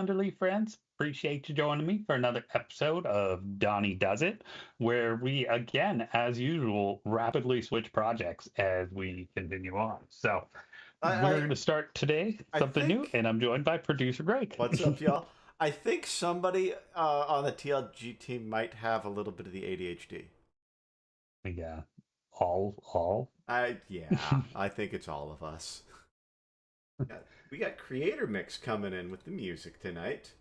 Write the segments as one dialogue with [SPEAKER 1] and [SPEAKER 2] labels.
[SPEAKER 1] Underleaf friends. Appreciate you joining me for another episode of Donnie Does It, where we again, as usual, rapidly switch projects as we continue on. So
[SPEAKER 2] I
[SPEAKER 1] we're
[SPEAKER 2] I,
[SPEAKER 1] going to start today
[SPEAKER 2] I
[SPEAKER 1] something new,
[SPEAKER 2] think
[SPEAKER 1] and I'm joined by producer Greg.
[SPEAKER 2] what's up, y'all? I think somebody on the TLG team might have a little bit of the ADHD.
[SPEAKER 1] Yeah, all.
[SPEAKER 2] I think it's all of us. Yeah, we got creator mix coming in with the music tonight.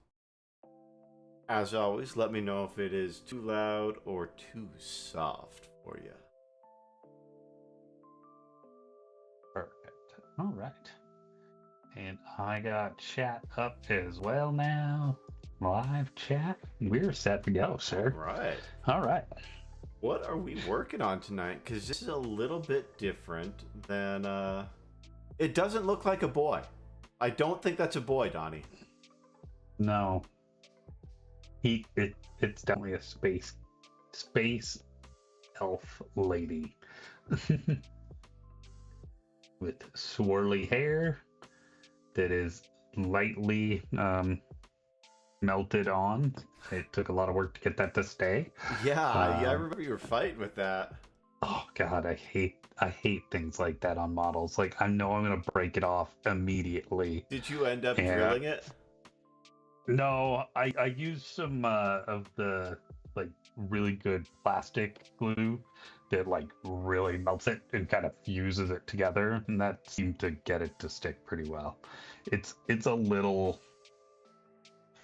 [SPEAKER 2] As always, let me know if it is too loud or too soft for you.
[SPEAKER 1] Perfect. All right. And I got chat up as well now. Live chat. We're set to go, sir.
[SPEAKER 2] Right.
[SPEAKER 1] All right.
[SPEAKER 2] What are we working on tonight? Because this is a little bit different than. It doesn't look like a boy. I don't think that's a boy, Donnie.
[SPEAKER 1] No. It's definitely a space elf lady. With swirly hair that is lightly melted on. It took a lot of work to get that to stay.
[SPEAKER 2] Yeah, I remember you were fighting with that.
[SPEAKER 1] Oh God, I hate things like that on models. Like I know I'm gonna break it off immediately.
[SPEAKER 2] Did you end up drilling it?
[SPEAKER 1] No, I used some of the like really good plastic glue that like really melts it and kind of fuses it together, and that seemed to get it to stick pretty well. It's a little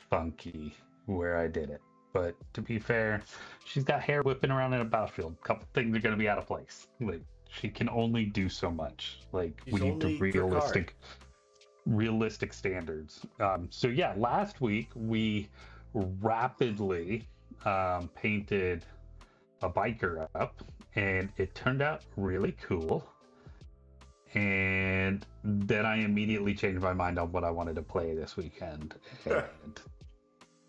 [SPEAKER 1] funky where I did it, but to be fair, she's got hair whipping around in a battlefield. A couple things are gonna be out of place. Like she can only do so much. Like
[SPEAKER 2] She's
[SPEAKER 1] we need
[SPEAKER 2] only
[SPEAKER 1] to
[SPEAKER 2] Drukhari.
[SPEAKER 1] realistic standards. So yeah, last week we rapidly painted a biker up, and it turned out really cool. And then I immediately changed my mind on what I wanted to play this weekend, and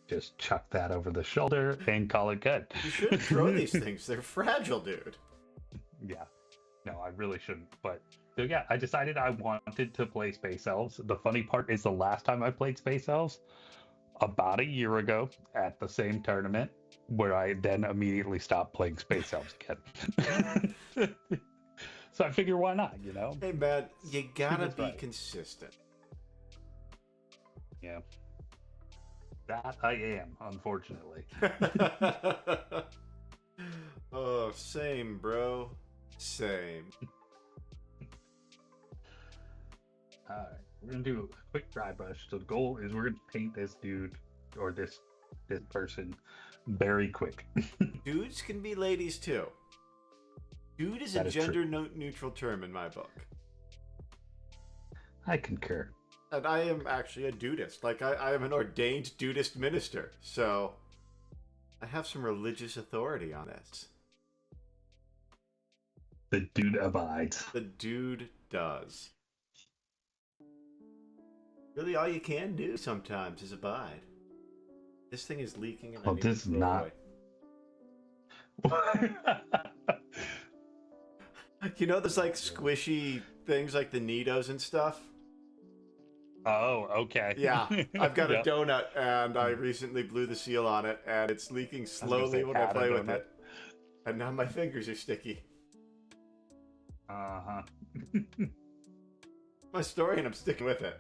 [SPEAKER 1] just chuck that over the shoulder and call it good.
[SPEAKER 2] You shouldn't throw these things. They're fragile, dude.
[SPEAKER 1] Yeah. No, I really shouldn't. But so yeah, I decided I wanted to play Space Elves. The funny part is the last time I played Space Elves, about a year ago at the same tournament, where I then immediately stopped playing Space Elves again. So I figure why not, you know?
[SPEAKER 2] Hey man, you gotta
[SPEAKER 1] That's
[SPEAKER 2] be
[SPEAKER 1] right.
[SPEAKER 2] consistent.
[SPEAKER 1] Yeah. That I am, unfortunately.
[SPEAKER 2] Oh, same, bro. Same.
[SPEAKER 1] Alright, we're gonna do a quick dry brush. So the goal is we're gonna paint this dude or this person very quick.
[SPEAKER 2] Dudes can be ladies too. Dude is a
[SPEAKER 1] That is
[SPEAKER 2] gender
[SPEAKER 1] true.
[SPEAKER 2] neutral term in my book.
[SPEAKER 1] I concur.
[SPEAKER 2] And I am actually a dudist. Like, I am an ordained dudist minister. So, I have some religious authority on this.
[SPEAKER 1] The dude abides.
[SPEAKER 2] The dude does. Really, all you can do sometimes is abide. This thing is leaking and I
[SPEAKER 1] Oh,
[SPEAKER 2] need to
[SPEAKER 1] this is
[SPEAKER 2] throw it
[SPEAKER 1] not.
[SPEAKER 2] away. You know those, like, squishy things like the Nidos and stuff?
[SPEAKER 1] Oh, okay.
[SPEAKER 2] Yeah, I've got a
[SPEAKER 1] Yep.
[SPEAKER 2] donut, and I recently blew the seal on it, and it's leaking
[SPEAKER 1] I was gonna
[SPEAKER 2] slowly
[SPEAKER 1] say,
[SPEAKER 2] when I
[SPEAKER 1] had a
[SPEAKER 2] play with
[SPEAKER 1] donut.
[SPEAKER 2] it. And now my fingers are sticky.
[SPEAKER 1] Uh-huh.
[SPEAKER 2] My story, and I'm sticking with it.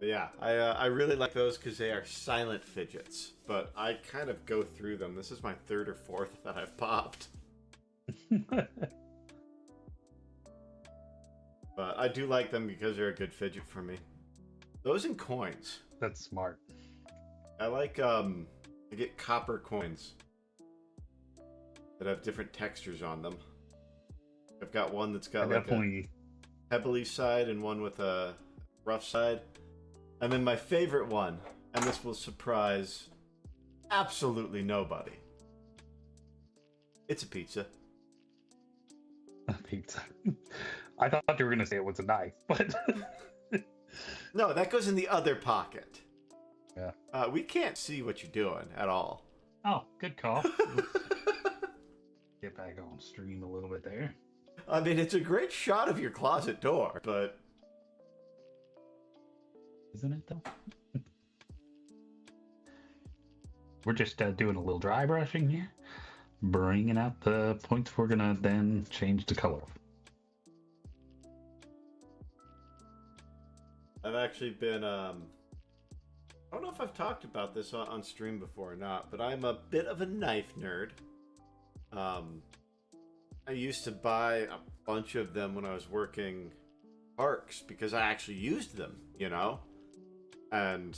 [SPEAKER 2] But yeah, I really like those because they are silent fidgets. But I kind of go through them. This is my third or fourth that I've popped. But I do like them because they're a good fidget for me. Those and coins.
[SPEAKER 1] That's smart.
[SPEAKER 2] I like, I get copper coins that have different textures on them. I've got one that's got like a pebbly side and one with a rough side. And then my favorite one, and this will surprise absolutely nobody. It's a pizza.
[SPEAKER 1] A pizza. I thought you were gonna say it was a knife, but
[SPEAKER 2] No, that goes in the other pocket.
[SPEAKER 1] yeah.
[SPEAKER 2] We can't see what you're doing at all.
[SPEAKER 1] Oh, good call. Get back on stream a little bit there.
[SPEAKER 2] I mean, it's a great shot of your closet door, but...
[SPEAKER 1] Isn't it, though? We're just doing a little dry brushing here. Bringing out the points we're going to then change the color of.
[SPEAKER 2] I've actually been, I don't know if I've talked about this on stream before or not, but I'm a bit of a knife nerd. I used to buy a bunch of them when I was working parks because I actually used them, you know? And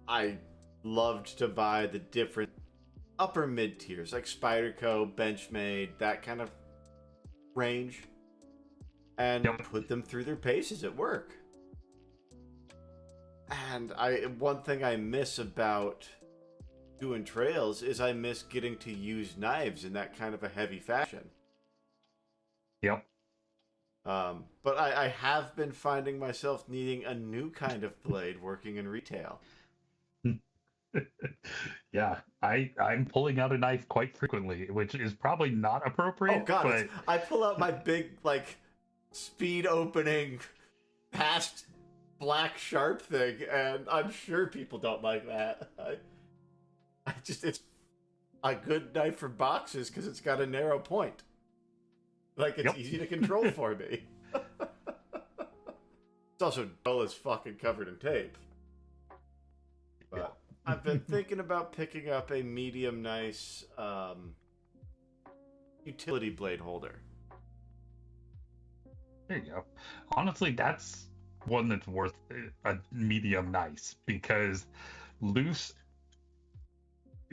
[SPEAKER 2] I loved to buy the different upper mid tiers, like Spyderco, Benchmade, that kind of range, and put them through their paces at work. And one thing I miss about doing trails is I miss getting to use knives in that kind of a heavy fashion.
[SPEAKER 1] Yep.
[SPEAKER 2] But I have been finding myself needing a new kind of blade working in retail.
[SPEAKER 1] Yeah, I'm pulling out a knife quite frequently, which is probably not appropriate.
[SPEAKER 2] Oh god,
[SPEAKER 1] but...
[SPEAKER 2] I pull out my big, like, speed opening past black sharp thing, and I'm sure people don't like that. It's a good knife for boxes because it's got a narrow point. Like, it's easy to control for me. It's also dull as fucking covered in tape. But I've been thinking about picking up a medium nice utility blade holder.
[SPEAKER 1] There you go. Honestly, that's one that's worth a medium nice, because loose,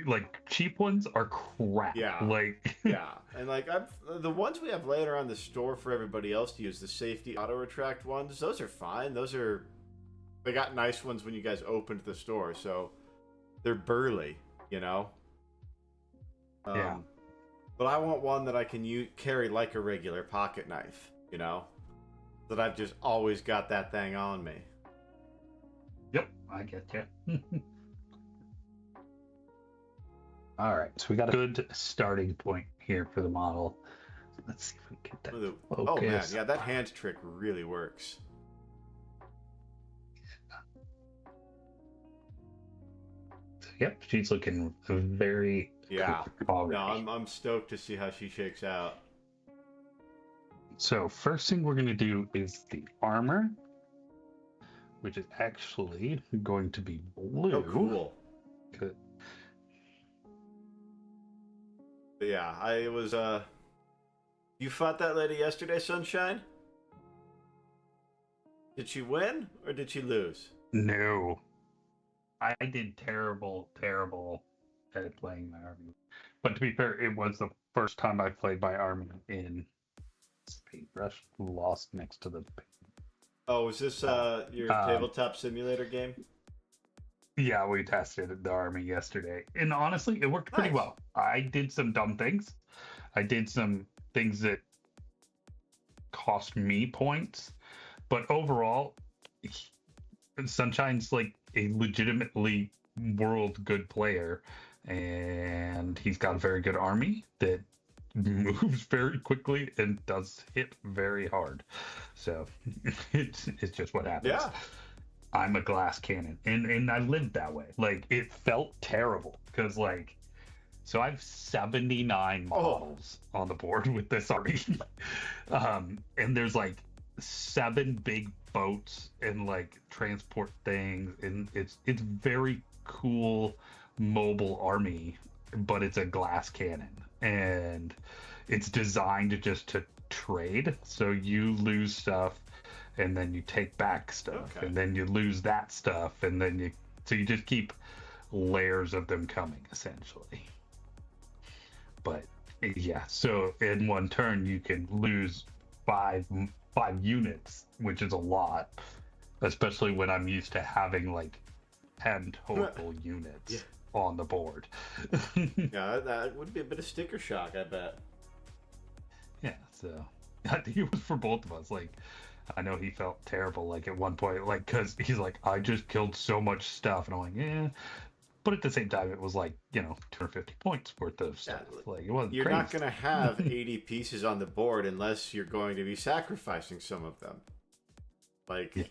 [SPEAKER 1] like, cheap ones are crap.
[SPEAKER 2] Yeah.
[SPEAKER 1] Like,
[SPEAKER 2] yeah. And like, the ones we have laying around the store for everybody else to use, the safety auto retract ones, those are fine. They got nice ones when you guys opened the store, so they're burly, you know?
[SPEAKER 1] Yeah.
[SPEAKER 2] But I want one that I can carry like a regular pocket knife, you know? That I've just always got that thing on me.
[SPEAKER 1] Yep, I get you. All right, so we got a good starting point here for the model. Let's see if we get that focus.
[SPEAKER 2] Oh man, yeah, that hand trick really works.
[SPEAKER 1] Yep, she's looking very
[SPEAKER 2] cool
[SPEAKER 1] already.
[SPEAKER 2] No, I'm stoked to see how she shakes out.
[SPEAKER 1] So first thing we're going to do is the armor, which is actually going to be blue.
[SPEAKER 2] Oh, cool.
[SPEAKER 1] Good.
[SPEAKER 2] Yeah, I was, you fought that lady yesterday, Sunshine? Did she win, or did she lose?
[SPEAKER 1] No. I did terrible at playing my army. But to be fair, it was the first time I played my army in paintbrush. Lost next to the paint.
[SPEAKER 2] Oh, was this your tabletop simulator game?
[SPEAKER 1] Yeah, we tested the army yesterday, and honestly, it worked pretty well. I did some dumb things. I did some things that cost me points, but overall, Sunshine's like a legitimately world good player, and he's got a very good army that moves very quickly and does hit very hard. So it's just what happens.
[SPEAKER 2] Yeah.
[SPEAKER 1] I'm a glass cannon, and I lived that way. Like, it felt terrible because, like, so I have 79 models on the board with this army. And there's like 7 big boats and like transport things, and it's very cool mobile army, but it's a glass cannon, and it's designed just to trade. So you lose stuff, and then you take back stuff, and then you lose that stuff, and then you just keep layers of them coming, essentially. But yeah, so in one turn you can lose five units, which is a lot, especially when I'm used to having like 10 total units on the board.
[SPEAKER 2] Yeah, that would be a bit of sticker shock, I bet.
[SPEAKER 1] Yeah, so I think it was for both of us. Like, I know he felt terrible, like, at one point, like, because he's like, I just killed so much stuff. And I'm like, yeah, But at the same time, it was like, 250 points worth of stuff. Like, it wasn't
[SPEAKER 2] You're
[SPEAKER 1] crazy.
[SPEAKER 2] not going to have 80 pieces on the board unless you're going to be sacrificing some of them. Like,
[SPEAKER 1] yeah.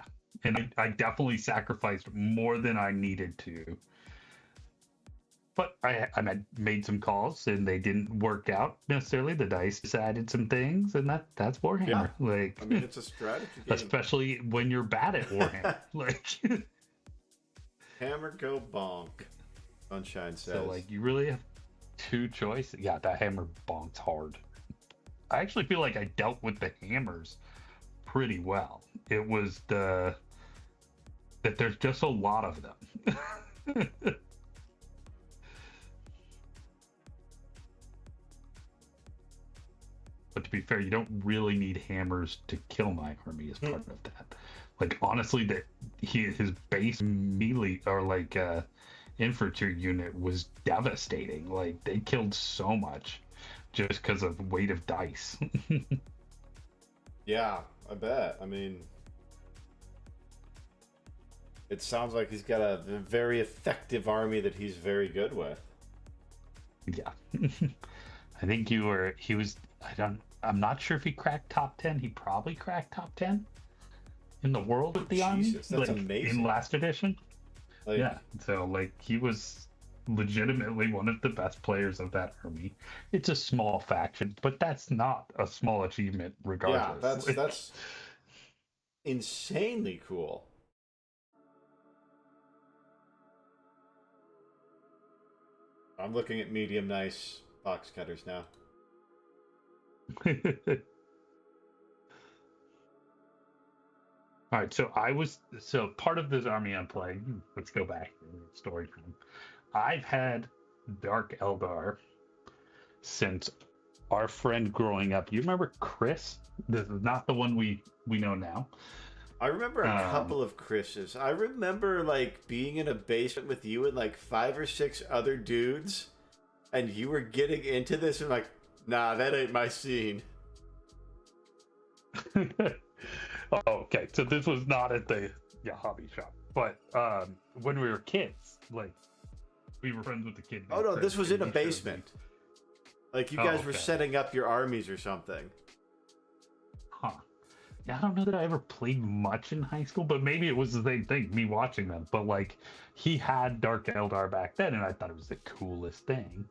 [SPEAKER 1] And I definitely sacrificed more than I needed to. But I made some calls and they didn't work out necessarily. The dice decided some things, and that's Warhammer.
[SPEAKER 2] Yeah.
[SPEAKER 1] Like,
[SPEAKER 2] I mean, it's a strategy game.
[SPEAKER 1] Especially when you're bad at Warhammer. Like,
[SPEAKER 2] hammer go bonk. Sunshine says.
[SPEAKER 1] So like, you really have two choices. Yeah, that hammer bonks hard. I actually feel like I dealt with the hammers pretty well. It was that there's just a lot of them. But to be fair, you don't really need hammers to kill my army as part of that. Like, honestly, his base melee or like infantry unit was devastating. Like, they killed so much just because of weight of dice.
[SPEAKER 2] Yeah, I bet. I mean, it sounds like he's got a very effective army that he's very good with.
[SPEAKER 1] Yeah. I think I'm not sure if he cracked top 10. He probably cracked top 10 in the world with the army.
[SPEAKER 2] That's amazing.
[SPEAKER 1] In last edition.
[SPEAKER 2] Like,
[SPEAKER 1] yeah. So like, he was legitimately one of the best players of that army. It's a small faction, but that's not a small achievement regardless.
[SPEAKER 2] Yeah, that's insanely cool. I'm looking at medium nice box cutters now.
[SPEAKER 1] All right, so part of this army I'm playing. Let's go back to the story time. I've had Dark Eldar since our friend growing up. You remember Chris? This is not the one we know now.
[SPEAKER 2] I remember a couple of Chris's. I remember like being in a basement with you and like 5 or 6 other dudes, and you were getting into this and like, nah, that ain't my scene.
[SPEAKER 1] Oh, okay, so this was not at the hobby shop, but when we were kids, like, we were friends with the kid.
[SPEAKER 2] Oh no, this was in a basement. Like, you guys were setting up your armies or something.
[SPEAKER 1] Huh. Yeah, I don't know that I ever played much in high school, but maybe it was the same thing, me watching them. But like, he had Dark Eldar back then, and I thought it was the coolest thing.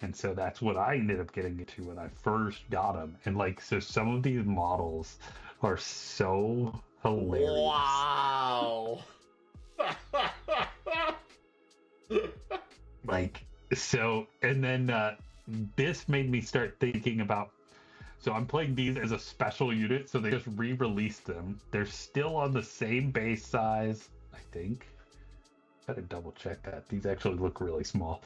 [SPEAKER 1] And so that's what I ended up getting into when I first got him. And like, so some of these models are so hilarious.
[SPEAKER 2] Wow.
[SPEAKER 1] Like, so, and then this made me start thinking about, so I'm playing these as a special unit, so they just re-released them. They're still on the same base size, I think. Gotta double check that. These actually look really small.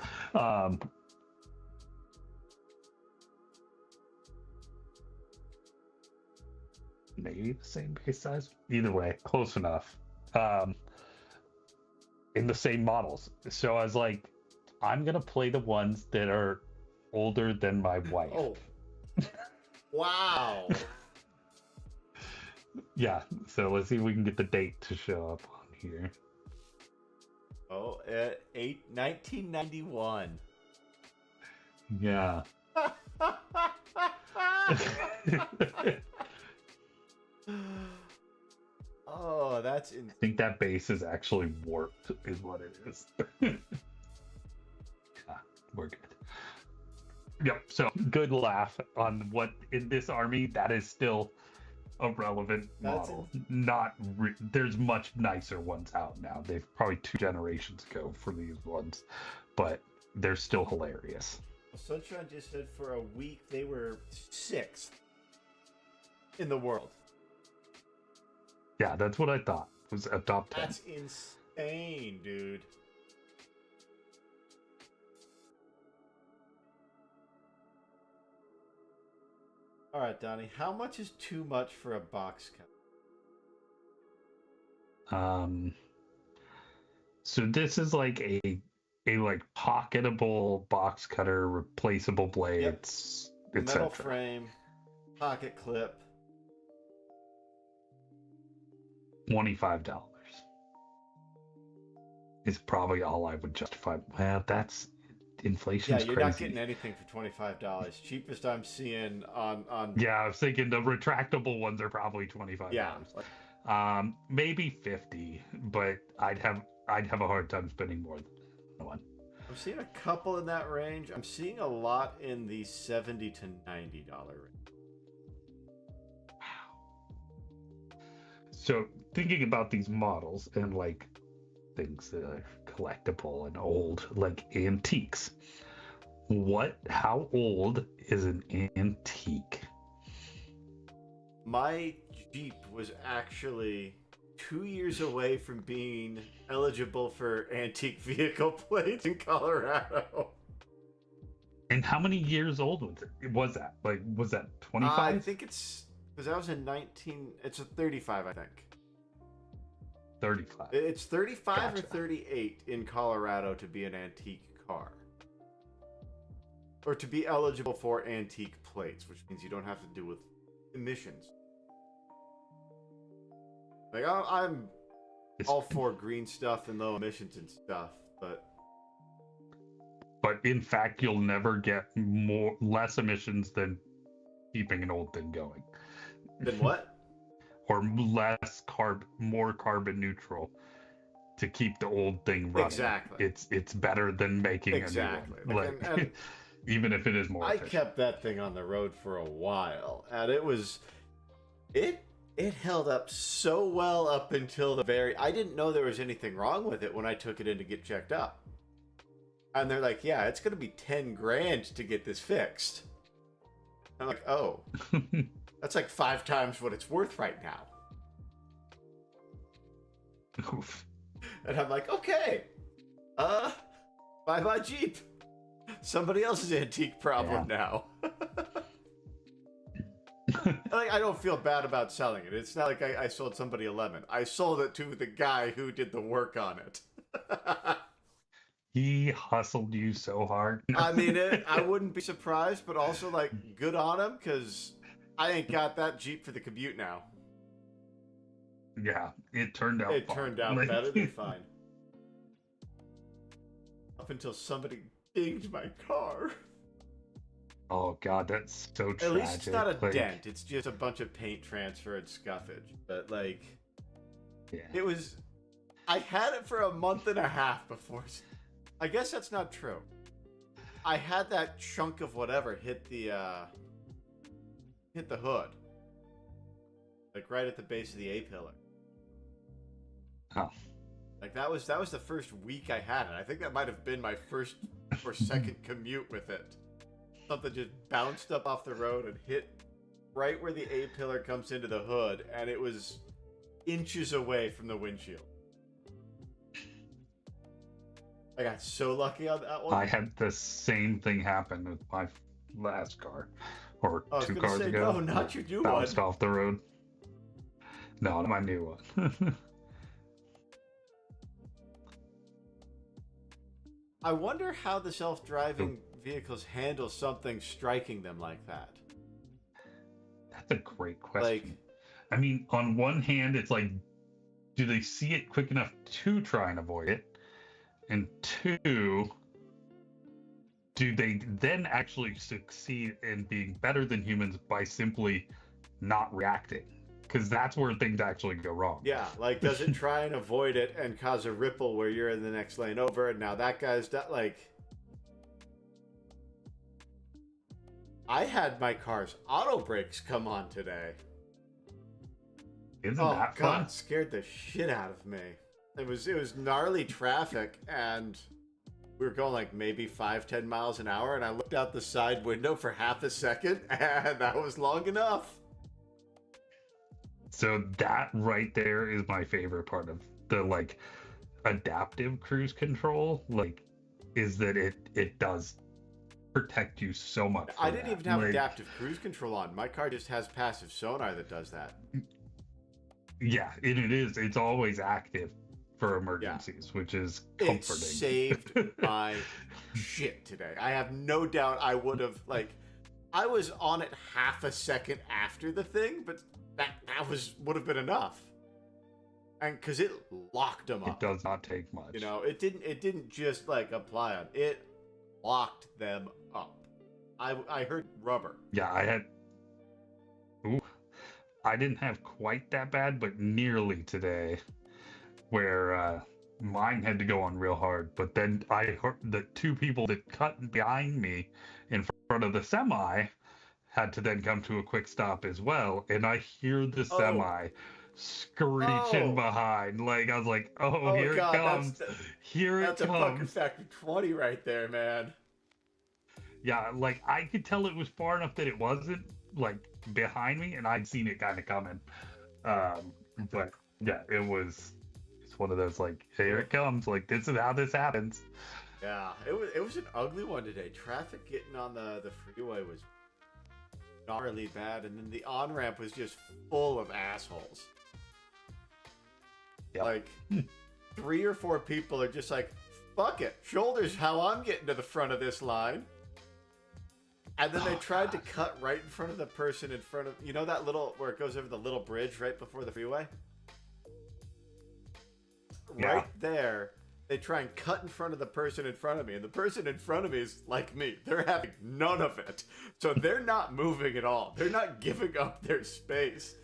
[SPEAKER 1] Maybe the same base size. Either way, close enough. In the same models. So I was like, I'm gonna play the ones that are older than my wife.
[SPEAKER 2] Oh. Wow.
[SPEAKER 1] Yeah, so let's see if we can get the date to show up on here.
[SPEAKER 2] Oh, 1991.
[SPEAKER 1] Yeah.
[SPEAKER 2] Oh, that's
[SPEAKER 1] I think that base is actually warped, is what it is. We're good. Yep, so good laugh on what in this army that is still a relevant model. There's much nicer ones out now. They've probably 2 generations ago for these ones, but they're still hilarious.
[SPEAKER 2] Sunshine just said for a week they were 6th in the world.
[SPEAKER 1] Yeah, that's what I thought was a top 10.
[SPEAKER 2] That's insane, dude. All right, Donnie, how much is too much for a box cut?
[SPEAKER 1] So this is like a like pocketable box cutter, replaceable blades,
[SPEAKER 2] Metal frame, pocket clip.
[SPEAKER 1] $25. is probably all I would justify. Well, that's inflation's
[SPEAKER 2] Yeah, you're
[SPEAKER 1] crazy.
[SPEAKER 2] not getting anything for $25. Cheapest I'm seeing on.
[SPEAKER 1] Yeah, I was thinking the retractable ones are probably $25.
[SPEAKER 2] Yeah.
[SPEAKER 1] Maybe 50, but I'd have a hard time spending more than one.
[SPEAKER 2] I'm seeing a couple in that range. I'm seeing a lot in the $70 to $90 range.
[SPEAKER 1] Wow. So thinking about these models and like things that are collectible and old, like antiques. How old is an antique?
[SPEAKER 2] My Jeep was actually 2 years away from being eligible for antique vehicle plates in Colorado.
[SPEAKER 1] And how many years old was that? Like, was that 25?
[SPEAKER 2] I think it's because I was in 19. It's a 35, I think.
[SPEAKER 1] 35.
[SPEAKER 2] It's 35
[SPEAKER 1] Gotcha.
[SPEAKER 2] or 38 in Colorado to be an antique car. Or to be eligible for antique plates, which means you don't have to deal with emissions. Like, I'm all for green stuff and low emissions and stuff, but
[SPEAKER 1] in fact, you'll never get less emissions than keeping an old thing going.
[SPEAKER 2] Then what?
[SPEAKER 1] Or more carbon neutral to keep the old thing running.
[SPEAKER 2] Exactly.
[SPEAKER 1] It's better than making a new one.
[SPEAKER 2] Like, and
[SPEAKER 1] even if it is more efficient.
[SPEAKER 2] I kept that thing on the road for a while, and it held up so well up until I didn't know there was anything wrong with it when I took it in to get checked up. And they're like, yeah, it's going to be 10 grand to get this fixed. I'm like, oh, that's like 5 times what it's worth right now.
[SPEAKER 1] Oof.
[SPEAKER 2] And I'm like, okay, buy my Jeep. Somebody else's antique problem now. Like, I don't feel bad about selling it. It's not like I sold somebody a lemon. I sold it to the guy who did the work on it.
[SPEAKER 1] He hustled you so hard.
[SPEAKER 2] I mean, I wouldn't be surprised, but also, like, good on him, because I ain't got that Jeep for the commute now.
[SPEAKER 1] Yeah, it turned out
[SPEAKER 2] It turned out better than fine. Up until somebody dinged my car.
[SPEAKER 1] Oh god, that's so tragic.
[SPEAKER 2] At least it's not a dent. It's just a bunch of paint transfer and scuffage. But, like,
[SPEAKER 1] yeah.
[SPEAKER 2] it was... I had it for a month and a half before... I guess that's not true. I had that chunk of whatever hit the hood. Like, right at the base of the A-pillar.
[SPEAKER 1] Oh.
[SPEAKER 2] Like, that was the first week I had it. I think that might have been my first or second commute with it. Something just bounced up off the road and hit right where the A-pillar comes into the hood, and it was inches away from the windshield. I got so lucky on that one.
[SPEAKER 1] I had the same thing happen with my last car, or 2 cars ago.
[SPEAKER 2] No, not your new
[SPEAKER 1] bounced
[SPEAKER 2] one.
[SPEAKER 1] off the road. No, my new one.
[SPEAKER 2] I wonder how the self-driving vehicles handle something striking them like that.
[SPEAKER 1] That's a great question.
[SPEAKER 2] Like,
[SPEAKER 1] I mean, on one hand, it's like, do they see it quick enough to try and avoid it? And 2, do they then actually succeed in being better than humans by simply not reacting? Because that's where things actually go wrong.
[SPEAKER 2] yeah, like, does it try and avoid it and cause a ripple where you're in the next lane over, and now that guy's like... I had my car's auto brakes come on today.
[SPEAKER 1] Isn't that fun?
[SPEAKER 2] God, scared the shit out of me. It was gnarly traffic, and we were going like maybe 5-10 miles an hour, and I looked out the side window for half a second, and that was long enough.
[SPEAKER 1] So that right there is my favorite part of the, like, adaptive cruise control, like, is that it does protect you so much.
[SPEAKER 2] I didn't even have adaptive cruise control on. My car just has passive sonar that does that.
[SPEAKER 1] Yeah, it's always active for emergencies, which is comforting.
[SPEAKER 2] It saved my shit today. I have no doubt I would have, like, I was on it half a second after the thing, but that would have been enough. and because it locked them
[SPEAKER 1] It
[SPEAKER 2] up.
[SPEAKER 1] does not take much.
[SPEAKER 2] You know, it didn't just like apply on it, locked them up. I heard rubber.
[SPEAKER 1] Yeah, ooh, I didn't have quite that bad, but nearly today, where mine had to go on real hard. But then I heard the two people that cut behind me in front of the semi had to then come to a quick stop as well, and I hear the semi screeching behind. Like, I was like, oh here
[SPEAKER 2] God,
[SPEAKER 1] it comes. Here it
[SPEAKER 2] comes. That's a fucking factor 20 right there, man.
[SPEAKER 1] Yeah, like, I could tell it was far enough that it wasn't, like, behind me, and I'd seen it kind of coming. But, yeah, it's one of those, like, here it comes. Like, this is how this happens.
[SPEAKER 2] Yeah, it was an ugly one today. Traffic getting on the freeway was gnarly bad, and then the on-ramp was just full of assholes. Yep. Like, 3 or 4 people are just like, fuck it, shoulders how I'm getting to the front of this line. And then they tried to cut right in front of the person in front of, you know that little, where it goes over the little bridge right before the freeway? Yeah. Right there, they try and cut in front of the person in front of me, and the person in front of me is like me. They're having none of it. So they're not moving at all. They're not giving up their space.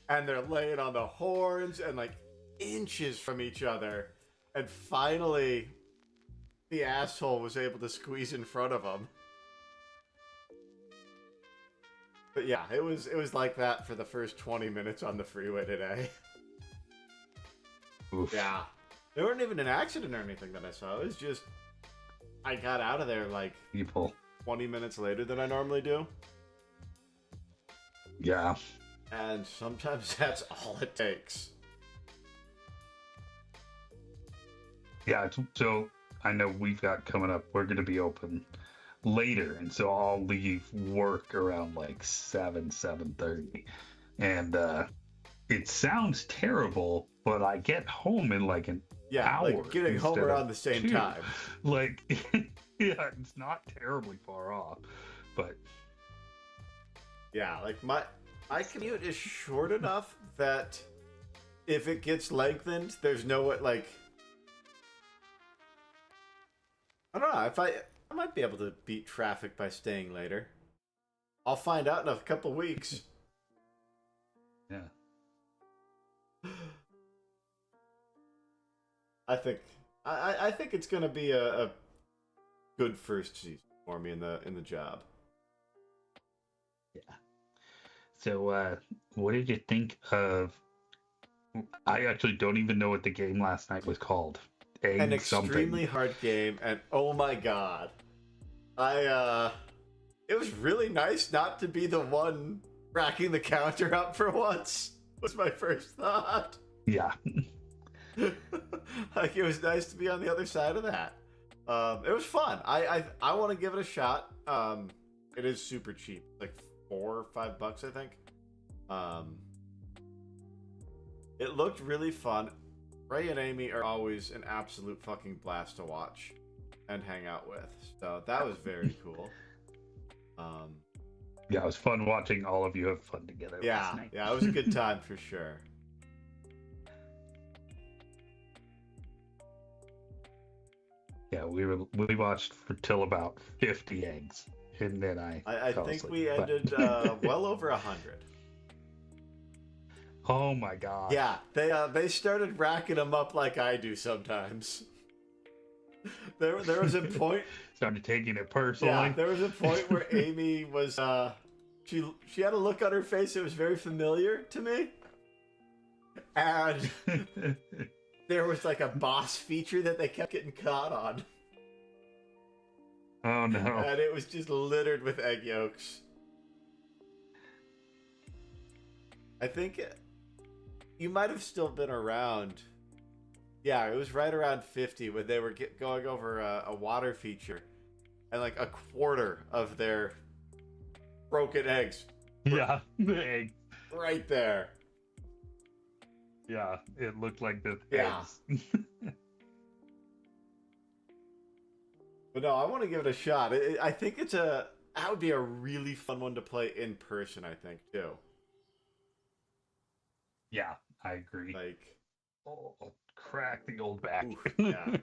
[SPEAKER 2] And they're laying on the horns and like inches from each other. And finally, the asshole was able to squeeze in front of them. But yeah, it was like that for the first 20 minutes on the freeway today. Oof. Yeah. There wasn't even an accident or anything that I saw. It was just, I got out of there like 20 minutes later than I normally do.
[SPEAKER 1] Yeah.
[SPEAKER 2] And sometimes that's all it takes.
[SPEAKER 1] Yeah, so I know we've got coming up, we're going to be open later, and so I'll leave work around like 7:30, and it sounds terrible, but I get home in like an hour.
[SPEAKER 2] Like getting home around the same time.
[SPEAKER 1] Like, yeah, it's not terribly far off, but
[SPEAKER 2] yeah, like my commute is short enough that if it gets lengthened, there's no way, like, I don't know, if I might be able to beat traffic by staying later. I'll find out in a couple weeks.
[SPEAKER 1] Yeah.
[SPEAKER 2] I think it's gonna be a good first season for me in the job.
[SPEAKER 1] Yeah. So what did you think of, I actually don't even know what the game last night was called.
[SPEAKER 2] An extremely hard game, and oh my god. It was really nice not to be the one racking the counter up for once, was my first thought.
[SPEAKER 1] Yeah.
[SPEAKER 2] Like, it was nice to be on the other side of that. It was fun. I want to give it a shot. It is super cheap, like $4 or $5, I think. It looked really fun. Ray and Amy are always an absolute fucking blast to watch and hang out with. So that was very cool.
[SPEAKER 1] Yeah, it was fun watching all of you have fun together last night.
[SPEAKER 2] Yeah, it was a good time for sure.
[SPEAKER 1] Yeah, we watched till about 50 eggs, and then I think
[SPEAKER 2] asleep, we ended well over 100.
[SPEAKER 1] Oh my god!
[SPEAKER 2] Yeah, they started racking them up like I do sometimes. There was a point.
[SPEAKER 1] Started taking it personally.
[SPEAKER 2] Yeah, there was a point where Amy was she had a look on her face that was very familiar to me, and there was like a boss feature that they kept getting caught on.
[SPEAKER 1] Oh no!
[SPEAKER 2] And it was just littered with egg yolks. I think you might have still been around. Yeah, it was right around 50 when they were going over a water feature, and like a quarter of their broken eggs.
[SPEAKER 1] Yeah, the egg.
[SPEAKER 2] Right there.
[SPEAKER 1] Yeah, it looked like the
[SPEAKER 2] eggs. But no, I want to give it a shot. I think that would be a really fun one to play in person, I think, too.
[SPEAKER 1] Yeah, I agree.
[SPEAKER 2] Like,
[SPEAKER 1] Oh, crack the old back.
[SPEAKER 2] Oof, yeah.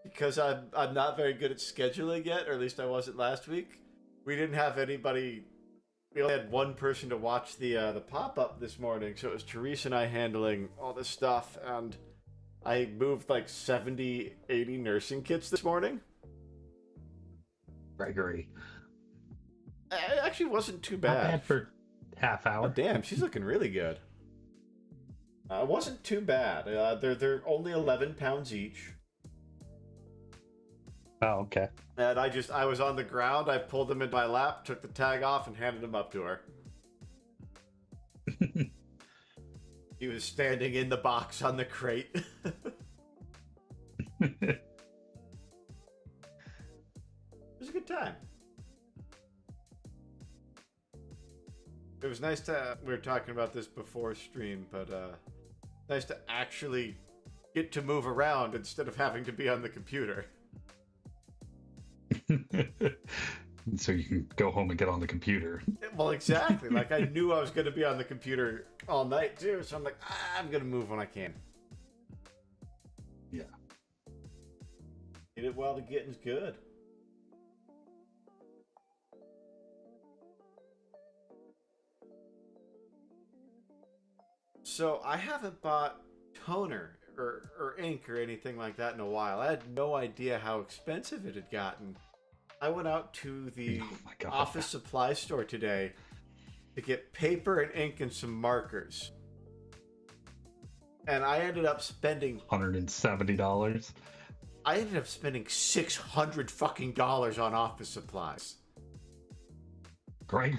[SPEAKER 2] Because I'm not very good at scheduling yet, or at least I wasn't last week. We didn't have anybody. We only had one person to watch the pop-up this morning, so it was Teresa and I handling all this stuff, and I moved like 70, 80 nursing kits this morning.
[SPEAKER 1] Gregory.
[SPEAKER 2] It actually wasn't too bad.
[SPEAKER 1] Not bad for half hour.
[SPEAKER 2] Oh, damn, she's looking really good. It wasn't too bad. They're only 11 pounds each.
[SPEAKER 1] Oh, okay.
[SPEAKER 2] And I was on the ground, I pulled them in my lap, took the tag off, and handed them up to her. He was standing in the box on the crate. It was a good time. It was nice to, we were talking about this before stream, but nice to actually get to move around instead of having to be on the computer.
[SPEAKER 1] So you can go home and get on the computer.
[SPEAKER 2] Well, exactly. Like, I knew I was going to be on the computer all night, too, so I'm like, I'm going to move when I can.
[SPEAKER 1] Yeah.
[SPEAKER 2] Get it while the getting's good. So, I haven't bought toner or ink or anything like that in a while. I had no idea how expensive it had gotten. I went out to the office supply store today to get paper and ink and some markers. And I ended up spending
[SPEAKER 1] $170.
[SPEAKER 2] I ended up spending $600 fucking dollars on office supplies.
[SPEAKER 1] Greg,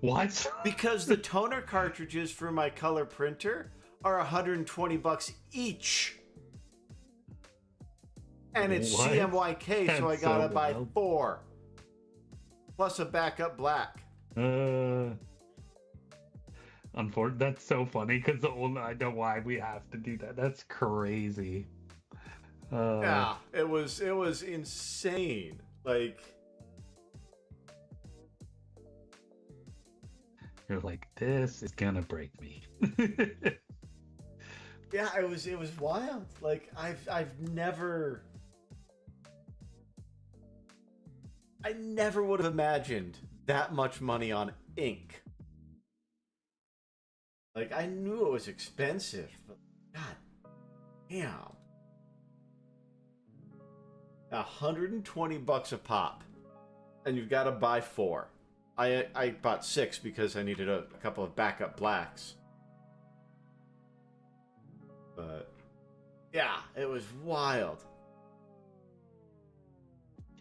[SPEAKER 1] what?
[SPEAKER 2] Because the toner cartridges for my color printer are $120 each. And it's
[SPEAKER 1] what?
[SPEAKER 2] CMYK,
[SPEAKER 1] That's
[SPEAKER 2] so I gotta
[SPEAKER 1] so
[SPEAKER 2] buy
[SPEAKER 1] wild.
[SPEAKER 2] 4. Plus a backup black.
[SPEAKER 1] Unfortunately, that's so funny because I know why we have to do that. That's crazy.
[SPEAKER 2] Yeah, it was insane. Like,
[SPEAKER 1] you're like, this is gonna break me.
[SPEAKER 2] yeah, it was wild. Like, I never would have imagined that much money on ink. Like, I knew it was expensive, but god damn. $120 a pop. And you've got to buy 4. I bought 6 because I needed a couple of backup blacks. But yeah, it was wild.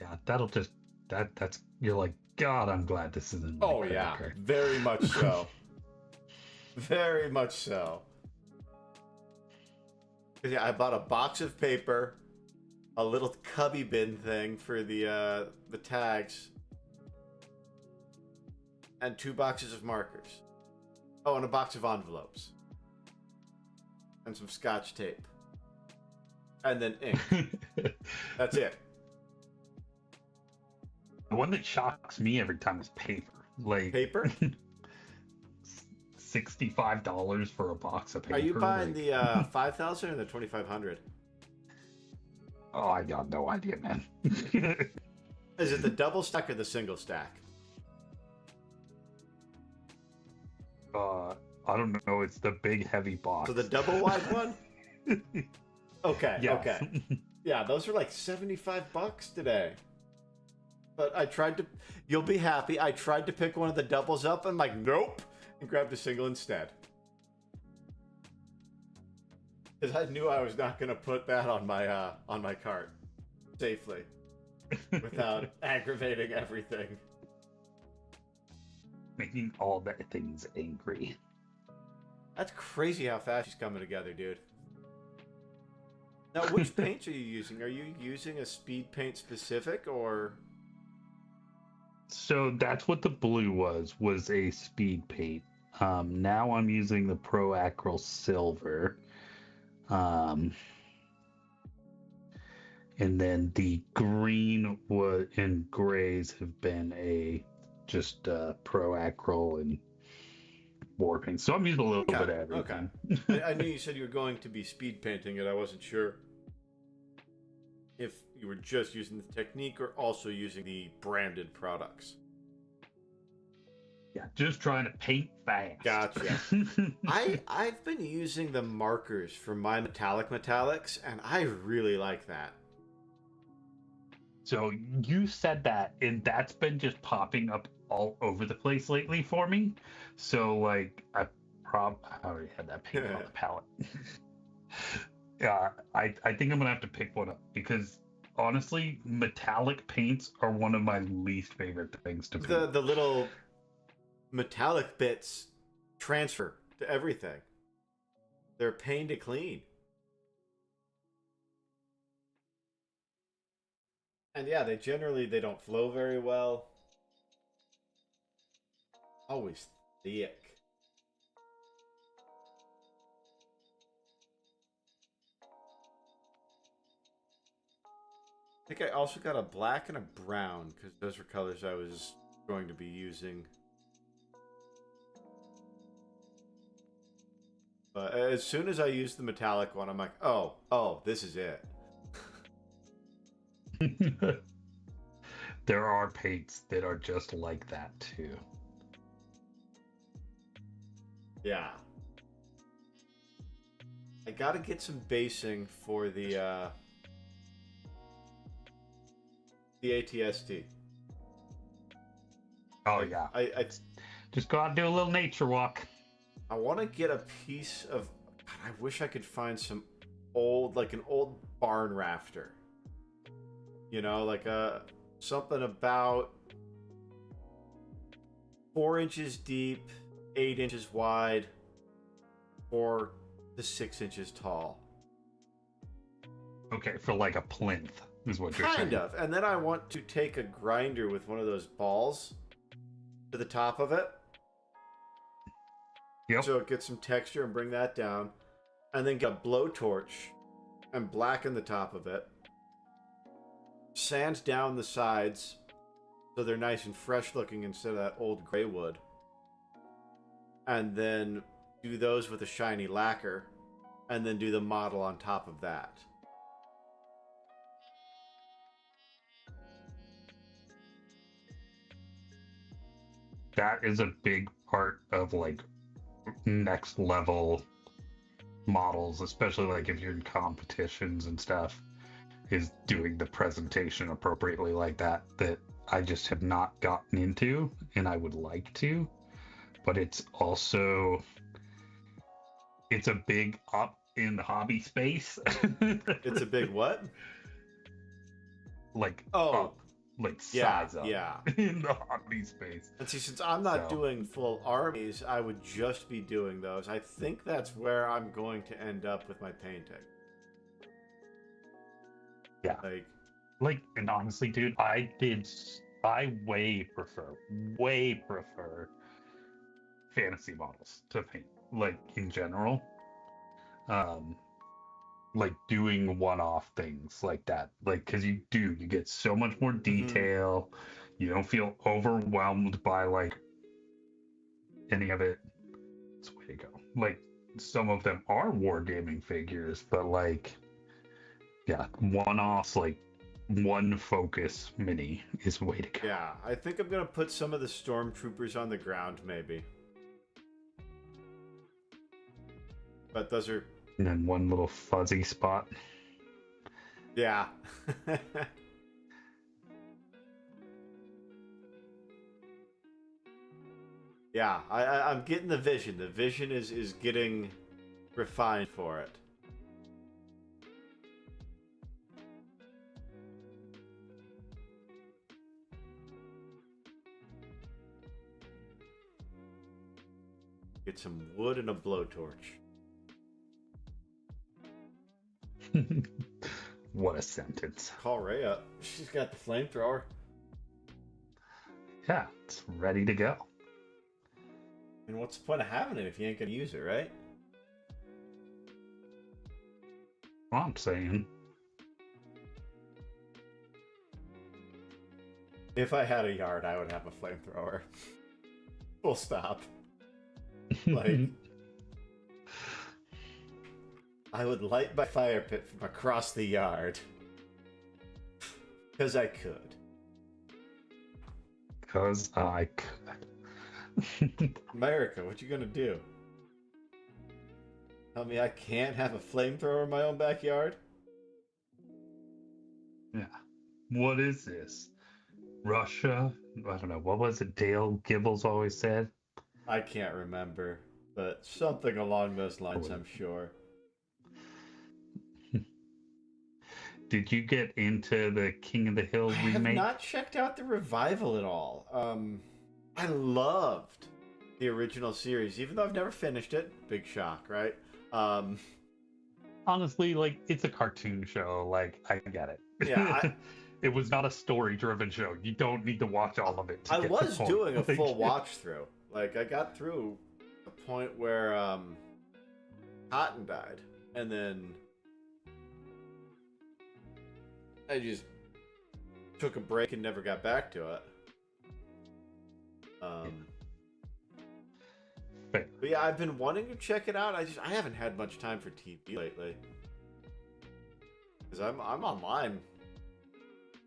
[SPEAKER 1] Yeah, that'll just that's you're like, God, I'm glad this isn't.
[SPEAKER 2] Oh yeah, very much so. Very much so. Yeah, I bought a box of paper, a little cubby bin thing for the tags, and 2 boxes of markers. Oh, and a box of envelopes. And some scotch tape. And then ink. That's it.
[SPEAKER 1] The one that shocks me every time is paper. Like
[SPEAKER 2] Paper?
[SPEAKER 1] $65 for a box of paper.
[SPEAKER 2] Are you buying the 5,000 or the 2,500?
[SPEAKER 1] Oh, I got no idea, man.
[SPEAKER 2] Is it the double stack or the single stack?
[SPEAKER 1] I don't know. It's the big heavy box.
[SPEAKER 2] So the double wide one? Okay,
[SPEAKER 1] yes.
[SPEAKER 2] Okay. Yeah, those are like $75 today. But I tried to... You'll be happy. I tried to pick one of the doubles up. I'm like, nope. And grabbed a single instead. Because I knew I was not going to put that on my cart safely. Without aggravating everything.
[SPEAKER 1] Making all the things angry.
[SPEAKER 2] That's crazy how fast she's coming together, dude. Now, which paints are you using? Are you using a speed paint specific, or...
[SPEAKER 1] So that's what the blue was a speed paint. Now I'm using the Pro Acryl Silver. And then the green and grays have been just Pro Acryl and war paint. So I'm using a little bit of
[SPEAKER 2] Okay.
[SPEAKER 1] everything.
[SPEAKER 2] I knew you said you were going to be speed painting it. I wasn't sure if you were just using the technique or also using the branded products.
[SPEAKER 1] Yeah, just trying to paint fast.
[SPEAKER 2] Gotcha. I've been using the markers for my metallics, and I really like that.
[SPEAKER 1] So you said that, and that's been just popping up all over the place lately for me. So like I already had that paint on the palette. Yeah, I think I'm gonna have to pick one up because honestly, metallic paints are one of my least favorite things to paint.
[SPEAKER 2] The little metallic bits transfer to everything. They're a pain to clean. And yeah, they don't flow very well. Always thick. I think I also got a black and a brown because those were colors I was going to be using. But as soon as I used the metallic one, I'm like, oh, this is it.
[SPEAKER 1] There are paints that are just like that too.
[SPEAKER 2] Yeah. I gotta get some basing for the ATST.
[SPEAKER 1] Oh yeah.
[SPEAKER 2] I
[SPEAKER 1] just go out and do a little nature walk.
[SPEAKER 2] I want to get a piece of. God, I wish I could find some old, like an old barn rafter. You know, like something about 4 inches deep, 8 inches wide, 4 to 6 inches tall.
[SPEAKER 1] Okay, for like a plinth is what you're saying.
[SPEAKER 2] Kind of. And then I want to take a grinder with one of those balls to the top of it.
[SPEAKER 1] Yep.
[SPEAKER 2] So it gets some texture and bring that down. And then get a blowtorch and blacken the top of it. Sand down the sides so they're nice and fresh looking instead of that old gray wood. And then do those with a shiny lacquer. And then do the model on top of that.
[SPEAKER 1] That is a big part of like next level models, especially like if you're in competitions and stuff, is doing the presentation appropriately like that I just have not gotten into and I would like to, but it's a big up in the hobby space.
[SPEAKER 2] It's a big what?
[SPEAKER 1] Like up, like size up in the hobby space.
[SPEAKER 2] And see, since I'm not doing full armies, I would just be doing those. I think that's where I'm going to end up with my painting.
[SPEAKER 1] Yeah. Like, and honestly, dude, I way prefer fantasy models to paint, like in general. Like doing one-off things like that, like because you get so much more detail. You don't feel overwhelmed by like any of it. It's the way to go. Like some of them are wargaming figures, but like yeah, one-offs, like one focus mini is the way to go.
[SPEAKER 2] Yeah, I think I'm gonna put some of the stormtroopers on the ground maybe, but those are.
[SPEAKER 1] And then one little fuzzy spot.
[SPEAKER 2] Yeah. Yeah, I'm getting the vision. The vision is getting refined for it. Get some wood and a blowtorch.
[SPEAKER 1] What a sentence.
[SPEAKER 2] Call Ray up. She's got the flamethrower.
[SPEAKER 1] Yeah, it's ready to go.
[SPEAKER 2] And what's the point of having it if you ain't gonna use it, right?
[SPEAKER 1] Well, I'm saying.
[SPEAKER 2] If I had a yard, I would have a flamethrower. Full stop. Like, I would light my fire pit from across the yard. Because I could.
[SPEAKER 1] Because I could.
[SPEAKER 2] America, what you gonna do? Tell me I can't have a flamethrower in my own backyard?
[SPEAKER 1] Yeah. What is this? Russia? I don't know. What was it Dale Gibbles always said?
[SPEAKER 2] I can't remember, but something along those lines, I'm sure.
[SPEAKER 1] Did you get into the King of the Hill remake?
[SPEAKER 2] I have not checked out the revival at all. I loved the original series, even though I've never finished it. Big shock, right?
[SPEAKER 1] Honestly, like, it's a cartoon show. Like, I get it.
[SPEAKER 2] Yeah,
[SPEAKER 1] it was not a story-driven show. You don't need to watch all of it.
[SPEAKER 2] I was doing a full watch-through. Like, I got through the point where Cotton died, and then I just took a break and never got back to it. But yeah, I've been wanting to check it out. I haven't had much time for TV lately. Because I'm online.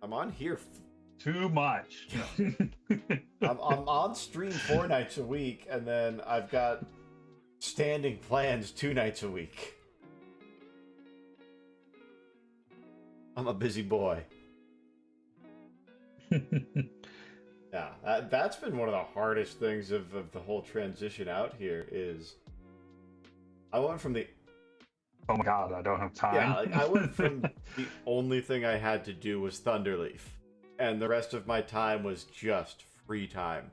[SPEAKER 2] I'm on here.
[SPEAKER 1] Too much.
[SPEAKER 2] I'm on stream 4 nights a week, and then I've got standing plans 2 nights a week. I'm a busy boy. Yeah, that's been one of the hardest things of the whole transition out here is I went from the...
[SPEAKER 1] Oh my god, I don't have time.
[SPEAKER 2] Yeah, like I went from the only thing I had to do was Thunderleaf, and the rest of my time was just free time,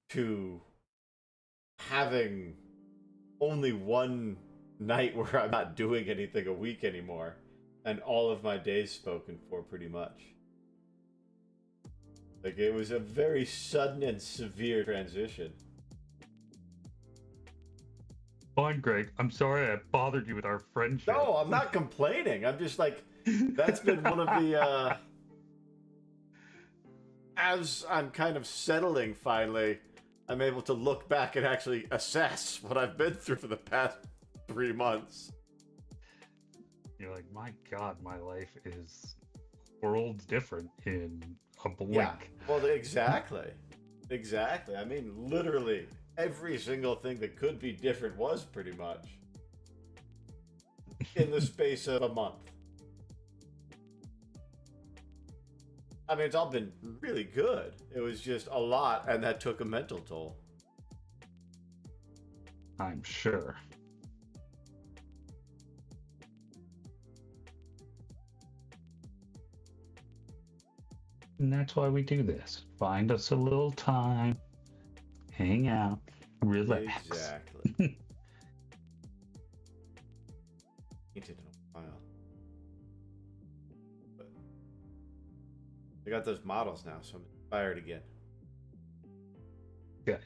[SPEAKER 2] to having only one night where I'm not doing anything a week anymore, and all of my days spoken for pretty much. Like, it was a very sudden and severe transition.
[SPEAKER 1] Fine, Greg. I'm sorry I bothered you with our friendship.
[SPEAKER 2] No, I'm not complaining. I'm just like, that's been one of the, as I'm kind of settling finally, I'm able to look back and actually assess what I've been through for the past 3 months.
[SPEAKER 1] You're like, my god, my life is worlds different in a blink.
[SPEAKER 2] Yeah, well, exactly. Exactly. I mean, literally, every single thing that could be different was pretty much in the space of a month. I mean, it's all been really good. It was just a lot, and that took a mental toll.
[SPEAKER 1] I'm sure. And that's why we do this. Find us a little time, hang out, relax.
[SPEAKER 2] Exactly. Painted in a while. But I got those models now, so I'm inspired again.
[SPEAKER 1] Good.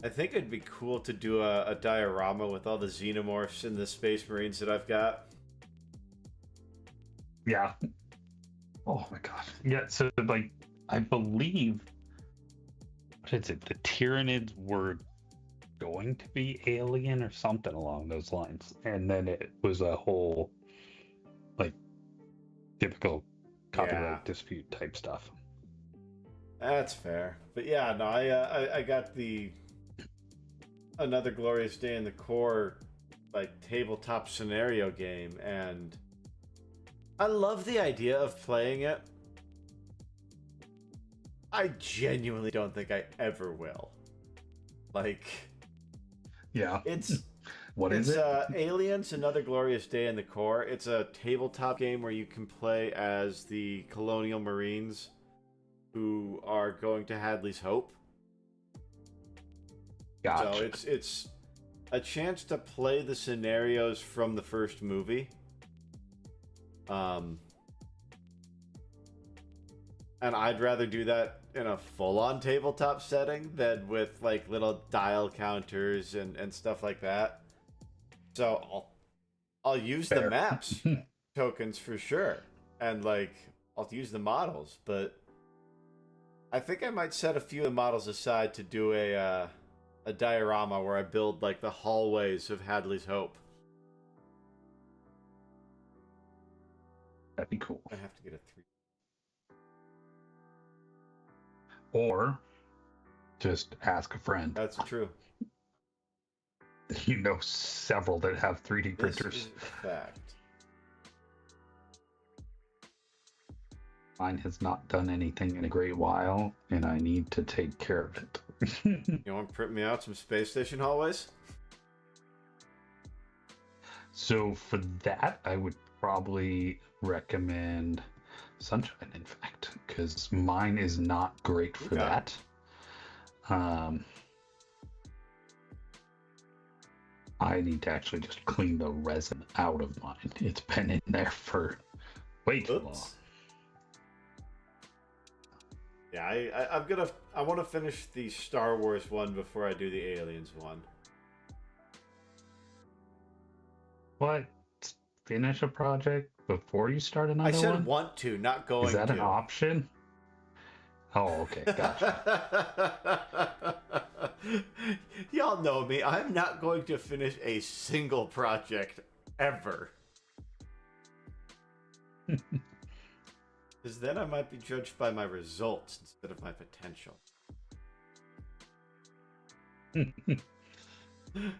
[SPEAKER 2] I think it'd be cool to do a diorama with all the xenomorphs and the Space Marines that I've got.
[SPEAKER 1] Yeah. Oh my god. Yeah, so like I believe what is it? The Tyranids were going to be alien or something along those lines. And then it was a whole like typical copyright dispute type stuff.
[SPEAKER 2] That's fair. But yeah, no, I got the Another Glorious Day in the Core like tabletop scenario game, and I love the idea of playing it. I genuinely don't think I ever will. Like,
[SPEAKER 1] yeah,
[SPEAKER 2] it's
[SPEAKER 1] what is it?
[SPEAKER 2] Aliens: Another Glorious Day in the Core. It's a tabletop game where you can play as the Colonial Marines who are going to Hadley's Hope.
[SPEAKER 1] Gotcha.
[SPEAKER 2] So it's a chance to play the scenarios from the first movie. And I'd rather do that in a full-on tabletop setting than with like little dial counters and stuff like that. So I'll use the maps tokens for sure, and like I'll use the models, but I think I might set a few of the models aside to do a diorama where I build like the hallways of Hadley's Hope.
[SPEAKER 1] That'd be cool.
[SPEAKER 2] I have to get a 3.
[SPEAKER 1] Or just ask a friend.
[SPEAKER 2] That's true.
[SPEAKER 1] You know several that have 3D printers.
[SPEAKER 2] This is a fact.
[SPEAKER 1] Mine has not done anything in a great while, and I need to take care of it.
[SPEAKER 2] You want to print me out some space station hallways?
[SPEAKER 1] So for that, I would probably recommend Sunshine, in fact, because mine is not great for that. I need to actually just clean the resin out of mine. It's been in there for way too long.
[SPEAKER 2] Yeah, I want to finish the Star Wars one before I do the Aliens one.
[SPEAKER 1] What? Finish a project before you start another one?
[SPEAKER 2] I said want to, not going to.
[SPEAKER 1] Is that an option? Oh, okay, gotcha.
[SPEAKER 2] Y'all know me. I'm not going to finish a single project ever. Because then I might be judged by my results instead of my potential.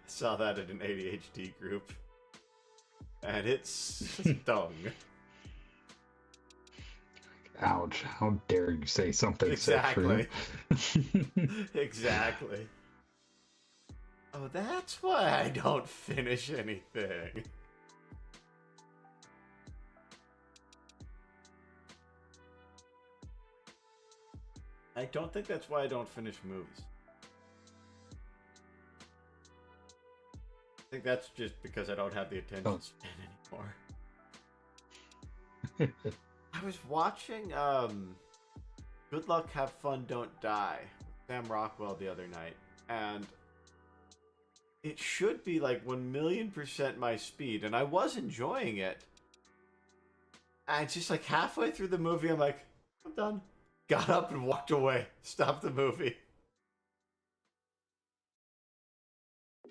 [SPEAKER 2] Saw that in an ADHD group. And it stung.
[SPEAKER 1] Ouch, how dare you say something
[SPEAKER 2] exactly.
[SPEAKER 1] so true.
[SPEAKER 2] Exactly. Oh, that's why I don't finish anything. I don't think that's why I don't finish movies. I think that's just because I don't have the attention span anymore. I was watching Good Luck, Have Fun, Don't Die with Sam Rockwell the other night, and it should be like 1,000,000% my speed, and I was enjoying it. And just like halfway through the movie, I'm like, I'm done. Got up and walked away. Stopped the movie.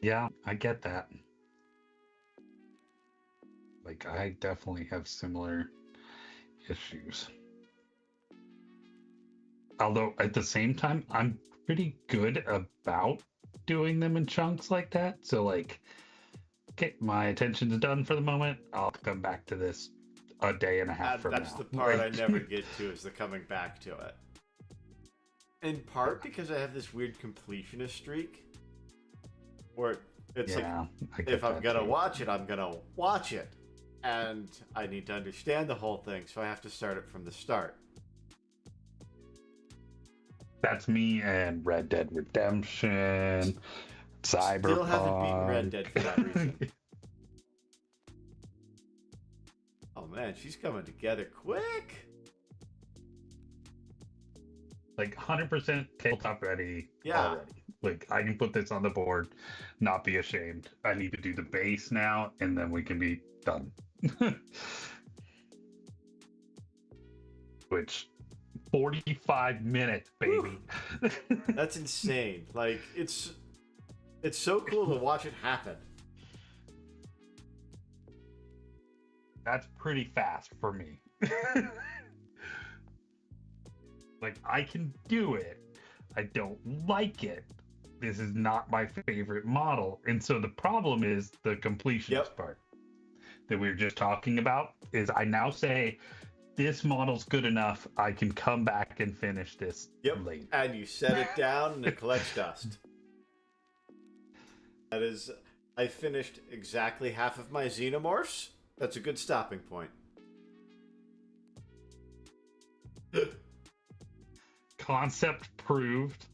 [SPEAKER 1] Yeah, I get that. Like, I definitely have similar issues. Although, at the same time, I'm pretty good about doing them in chunks like that. So, like, okay, my attention's done for the moment. I'll come back to this a day and a half from now.
[SPEAKER 2] That's the part I never get to, is the coming back to it. In part because I have this weird completionist streak. Where it's like, if I'm going to watch it, I'm going to watch it. And I need to understand the whole thing, so I have to start it from the start.
[SPEAKER 1] That's me and Red Dead Redemption, Cyberpunk.
[SPEAKER 2] Still haven't beaten Red Dead for that reason. Oh man, she's coming together quick.
[SPEAKER 1] Like 100% tabletop ready already. Like, I can put this on the board, not be ashamed. I need to do the base now, and then we can be done. Which, 45 minutes, baby.
[SPEAKER 2] That's insane. Like, it's so cool to watch it happen.
[SPEAKER 1] That's pretty fast for me. Like, I can do it. I don't like it. This is not my favorite model. And so the problem is the completionist part that we were just talking about is I now say this model's good enough. I can come back and finish this later.
[SPEAKER 2] And you set it down and it collects dust. That is, I finished exactly half of my xenomorphs. That's a good stopping point.
[SPEAKER 1] Concept proved.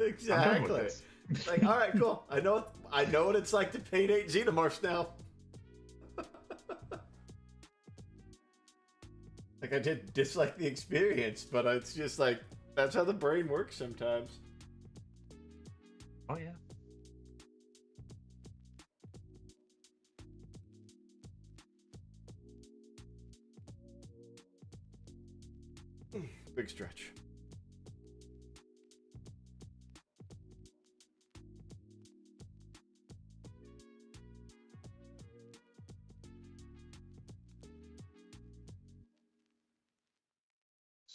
[SPEAKER 2] Exactly. Like, all right, cool. I know what it's like to paint 8 xenomorphs now. Like, I did dislike the experience, but it's just like, that's how the brain works sometimes.
[SPEAKER 1] Oh yeah.
[SPEAKER 2] Big stretch.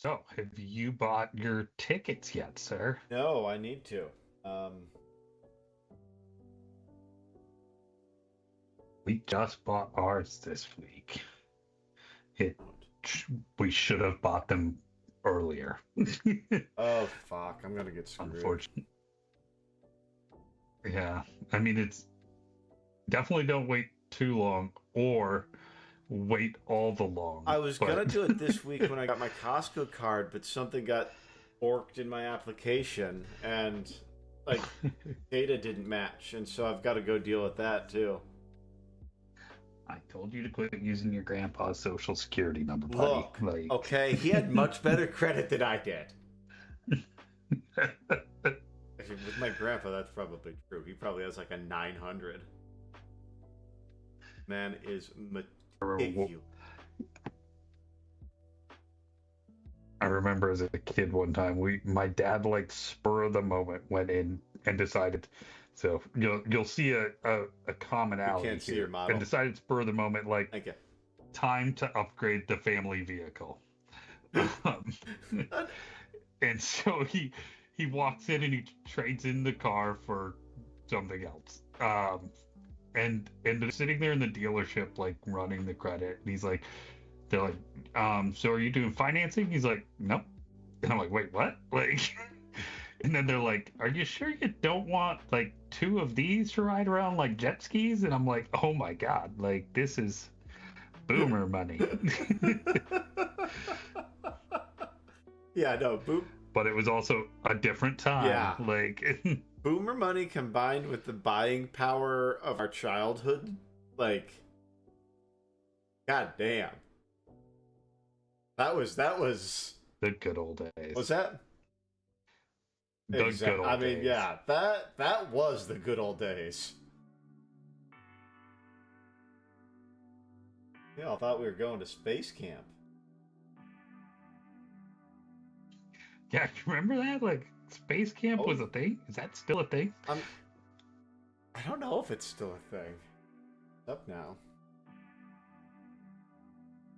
[SPEAKER 1] So, have you bought your tickets yet, sir?
[SPEAKER 2] No, I need to.
[SPEAKER 1] We just bought ours this week. We should have bought them earlier.
[SPEAKER 2] Oh, fuck. I'm going to get screwed.
[SPEAKER 1] Unfortunately. Yeah. I mean, it's definitely don't wait too long or wait all the long.
[SPEAKER 2] I was going to do it this week when I got my Costco card, but something got orked in my application and, like, data didn't match. And so I've got to go deal with that, too.
[SPEAKER 1] I told you to quit using your grandpa's social security number, buddy.
[SPEAKER 2] Look, okay, he had much better credit than I did. Actually, with my grandpa, that's probably true. He probably has like a 900. Man is meticulous.
[SPEAKER 1] I remember as a kid one time, my dad like spur of the moment went in and decided. So you'll see a commonality.
[SPEAKER 2] You can't see your model.
[SPEAKER 1] And decided spur of the moment, like, time to upgrade the family vehicle. And so he walks in and he trades in the car for something else. And they're sitting there in the dealership, like, running the credit. And he's like, they're like, so are you doing financing? He's like, nope. And I'm like, wait, what? Like, and then they're like, are you sure you don't want like 2 of these to ride around like jet skis? And I'm like, oh my God, like, this is boomer money.
[SPEAKER 2] Yeah, no,
[SPEAKER 1] but it was also a different time.
[SPEAKER 2] Yeah.
[SPEAKER 1] Like,
[SPEAKER 2] boomer money combined with the buying power of our childhood, like, god damn. That was
[SPEAKER 1] the good old days.
[SPEAKER 2] Was that?
[SPEAKER 1] The good old days.
[SPEAKER 2] I mean, yeah, that was the good old days. Yeah, I thought we were going to space camp.
[SPEAKER 1] Yeah, remember that? Like, space camp was a thing? Is that still a thing?
[SPEAKER 2] I don't know if it's still a thing. It's up now.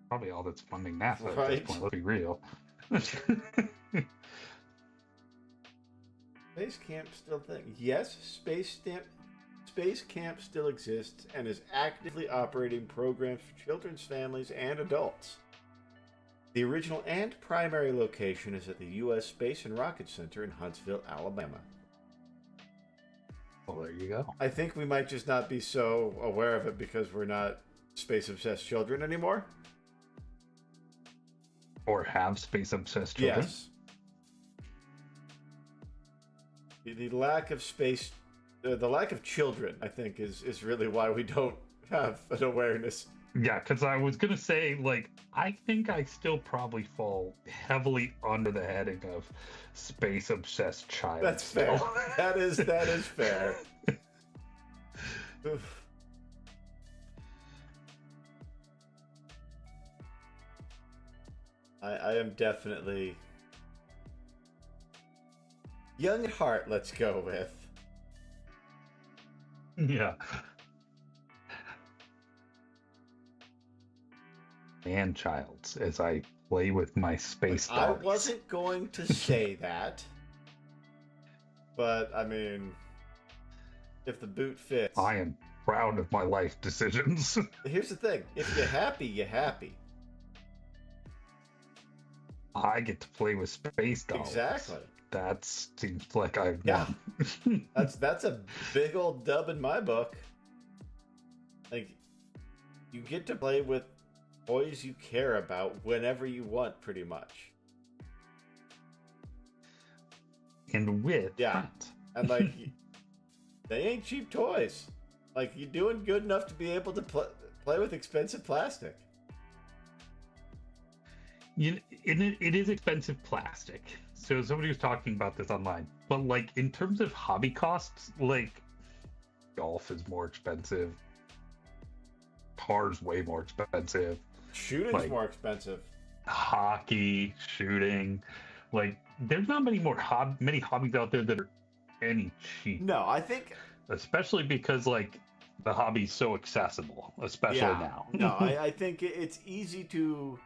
[SPEAKER 1] Probably all that's funding NASA
[SPEAKER 2] right?
[SPEAKER 1] At this point, let's be real.
[SPEAKER 2] Space camp still a thing. Yes, space camp still exists and is actively operating programs for children's families and adults. The original and primary location is at the U.S. Space and Rocket Center in Huntsville, Alabama.
[SPEAKER 1] Well, there you go.
[SPEAKER 2] I think we might just not be so aware of it because we're not space-obsessed children anymore.
[SPEAKER 1] Or have space-obsessed children.
[SPEAKER 2] Yes. The lack of space, the lack of children, I think, is really why we don't have an awareness.
[SPEAKER 1] Yeah, because I was going to say, like, I think I still probably fall heavily under the heading of space-obsessed child.
[SPEAKER 2] That's fair. That is fair. Oof. I am definitely young at heart, let's go with.
[SPEAKER 1] Yeah. And childs as I play with my space dogs.
[SPEAKER 2] I wasn't going to say that. But, I mean, if the boot fits.
[SPEAKER 1] I am proud of my life decisions.
[SPEAKER 2] Here's the thing. If you're happy, you're happy.
[SPEAKER 1] I get to play with space dogs.
[SPEAKER 2] Exactly.
[SPEAKER 1] That seems like I've
[SPEAKER 2] won.
[SPEAKER 1] Yeah.
[SPEAKER 2] That's a big old dub in my book. Like, you get to play with toys you care about whenever you want, pretty much.
[SPEAKER 1] And with that.
[SPEAKER 2] And like, they ain't cheap toys. Like, you're doing good enough to be able to play with expensive plastic.
[SPEAKER 1] It is expensive plastic. So somebody was talking about this online. But like, in terms of hobby costs, like, golf is more expensive. Cars way more expensive.
[SPEAKER 2] Shooting's like, more expensive.
[SPEAKER 1] Hockey, shooting, like, there's not many hobbies out there that are any cheap.
[SPEAKER 2] No, I think,
[SPEAKER 1] especially because like the hobby's so accessible, especially now.
[SPEAKER 2] No, I think it's easy to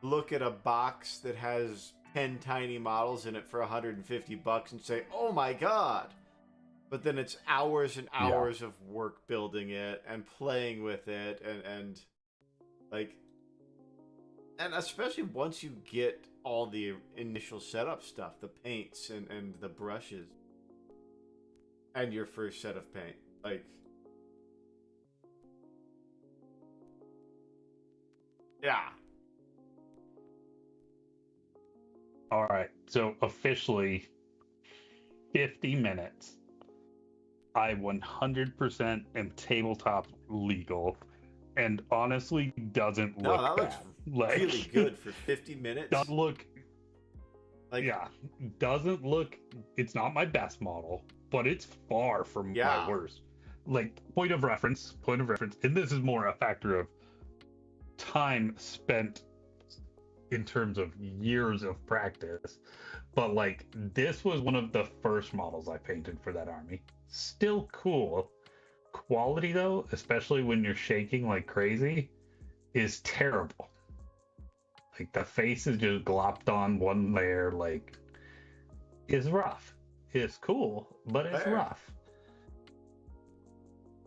[SPEAKER 2] look at a box that has 10 tiny models in it for $150 and say, "Oh my god." But then it's hours and hours of work building it and playing with it and like, and especially once you get all the initial setup stuff, the paints and the brushes and your first set of paint, like, yeah.
[SPEAKER 1] All right, so officially 50 minutes. I 100% am tabletop legal, and honestly doesn't look
[SPEAKER 2] that looks
[SPEAKER 1] like,
[SPEAKER 2] really good for 50 minutes.
[SPEAKER 1] Doesn't look like, doesn't look. It's not my best model, but it's far from my worst. Like, point of reference, and this is more a factor of time spent in terms of years of practice. But like, this was one of the first models I painted for that army. Still cool. Quality though, especially when you're shaking like crazy, is terrible. Like, the face is just glopped on one layer, like, is rough. It's cool, but it's rough.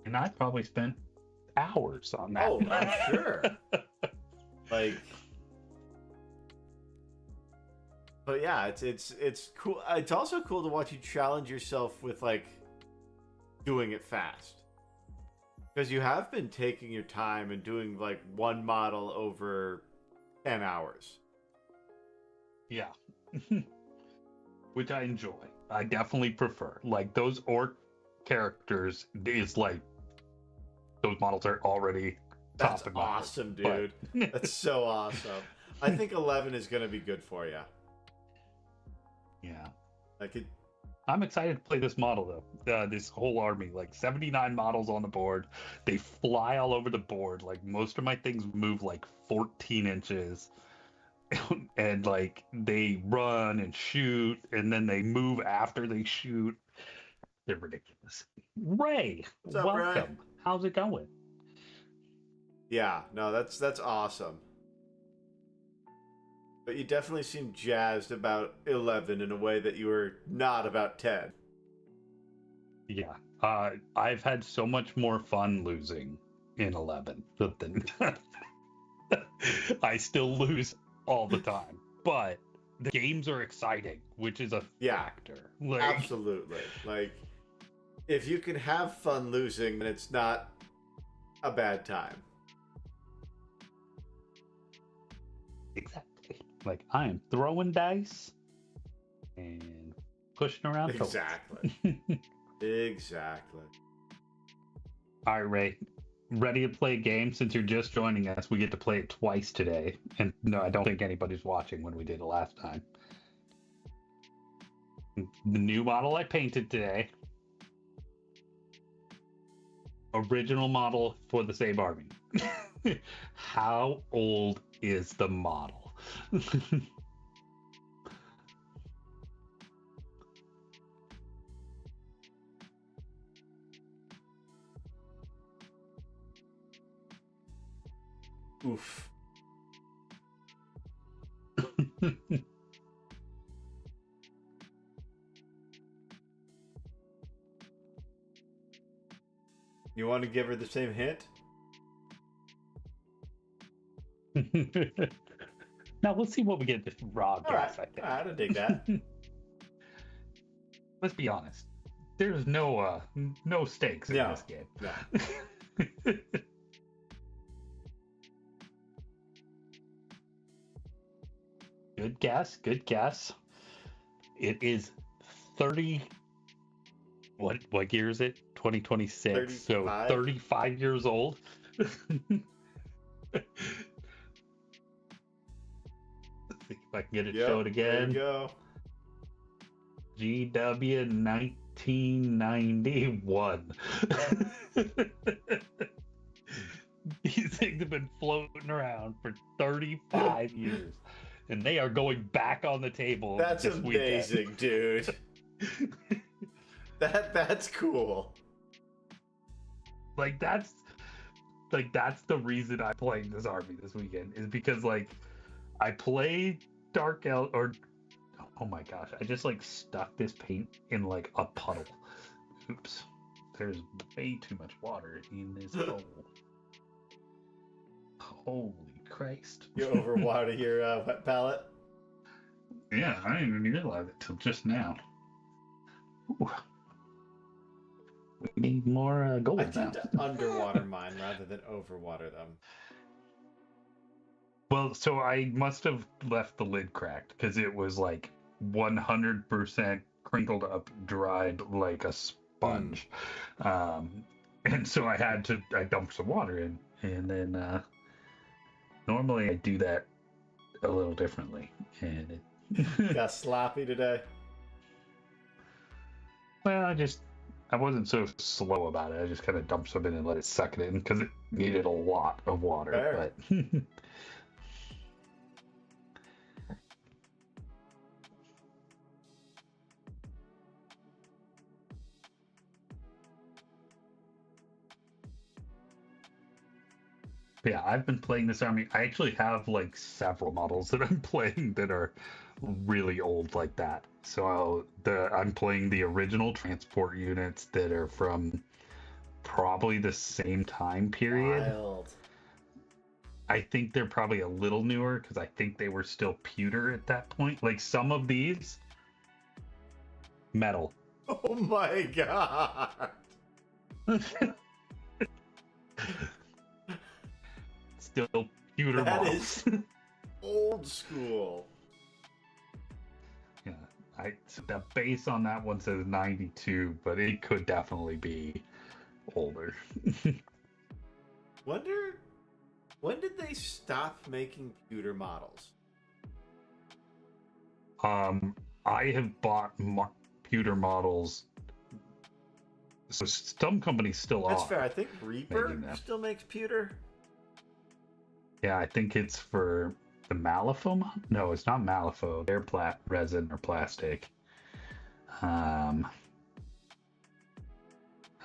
[SPEAKER 1] And I probably spent hours on that.
[SPEAKER 2] Oh, I'm sure. Like, but yeah, it's cool. It's also cool to watch you challenge yourself with, like, doing it fast, because you have been taking your time and doing like one model over 10 hours.
[SPEAKER 1] Yeah. Which I enjoy. I definitely prefer. Like, those orc characters is like, those models are already top.
[SPEAKER 2] That's awesome, dude. But... That's so awesome. I think 11 is going to be good for you.
[SPEAKER 1] Yeah.
[SPEAKER 2] Like,
[SPEAKER 1] I'm excited to play this model though. This whole army, like 79 models on the board. They fly all over the board. Like, most of my things move like 14 inches. And like, they run and shoot, and then they move after they shoot. They're ridiculous. Ray,
[SPEAKER 2] what's up,
[SPEAKER 1] welcome.
[SPEAKER 2] Ray?
[SPEAKER 1] How's it going?
[SPEAKER 2] Yeah, no, that's awesome. But you definitely seem jazzed about 11 in a way that you were not about 10.
[SPEAKER 1] Yeah, I've had so much more fun losing in 11 than I still lose all the time, but the games are exciting, which is a factor.
[SPEAKER 2] Like, absolutely. Like, if you can have fun losing, then it's not a bad time.
[SPEAKER 1] Exactly. Like, I am throwing dice and pushing around.
[SPEAKER 2] Exactly. Exactly.
[SPEAKER 1] All right, Ray. Ready to play a game? Since you're just joining us, we get to play it twice today. And no, I don't think anybody's watching when we did it last time. The new model I painted today. Original model for the same army. How old is the model?
[SPEAKER 2] Oof. You want to give her the same hint?
[SPEAKER 1] Now we'll see what we get. Just raw guess, I think.
[SPEAKER 2] All right, I dig that.
[SPEAKER 1] Let's be honest. There's no stakes in this game.
[SPEAKER 2] No.
[SPEAKER 1] Good guess. Good guess. It is 30. What year is it? 2026. 35? So 35 years old. Let's see if I can get it showed again.
[SPEAKER 2] There
[SPEAKER 1] you go. GW 1991. These things have been floating around for 35 years. And they are going back on the table.
[SPEAKER 2] That's
[SPEAKER 1] this
[SPEAKER 2] amazing,
[SPEAKER 1] weekend.
[SPEAKER 2] Dude. That's cool.
[SPEAKER 1] That's the reason I'm playing this army this weekend, is because, like, I played Dark Elf, or oh my gosh, I just like stuck this paint in like a puddle. Oops, there's way too much water in this bowl. Holy Christ!
[SPEAKER 2] You overwatered your wet palette.
[SPEAKER 1] Yeah, I didn't even realize it till just now. Ooh. We need more gold
[SPEAKER 2] I
[SPEAKER 1] now.
[SPEAKER 2] tend to underwater mine rather than overwater them.
[SPEAKER 1] Well, so I must have left the lid cracked because it was like 100% crinkled up, dried like a sponge. And so I dumped some water in, and then normally I do that a little differently. And it
[SPEAKER 2] got sloppy today.
[SPEAKER 1] Well, I wasn't so slow about it. I just kind of dumped some in and let it suck it in because it needed a lot of water.
[SPEAKER 2] Fair.
[SPEAKER 1] But yeah, I've been playing this army. I actually have like several models that I'm playing that are really old like that. So I'm playing the original transport units that are from probably the same time period.
[SPEAKER 2] Wild.
[SPEAKER 1] I think they're probably a little newer because I think they were still pewter at that point. Like some of these, metal.
[SPEAKER 2] Oh my god.
[SPEAKER 1] Still pewter
[SPEAKER 2] That
[SPEAKER 1] models.
[SPEAKER 2] is old school.
[SPEAKER 1] Yeah, the base on that one says 92, but it could definitely be older.
[SPEAKER 2] Wonder when did they stop making pewter models?
[SPEAKER 1] I have bought pewter models. So some companies still
[SPEAKER 2] That's
[SPEAKER 1] are.
[SPEAKER 2] fair. I think Reaper still makes pewter.
[SPEAKER 1] Yeah, I think it's for the Malifaux. No, it's not Malifaux. They're resin or plastic.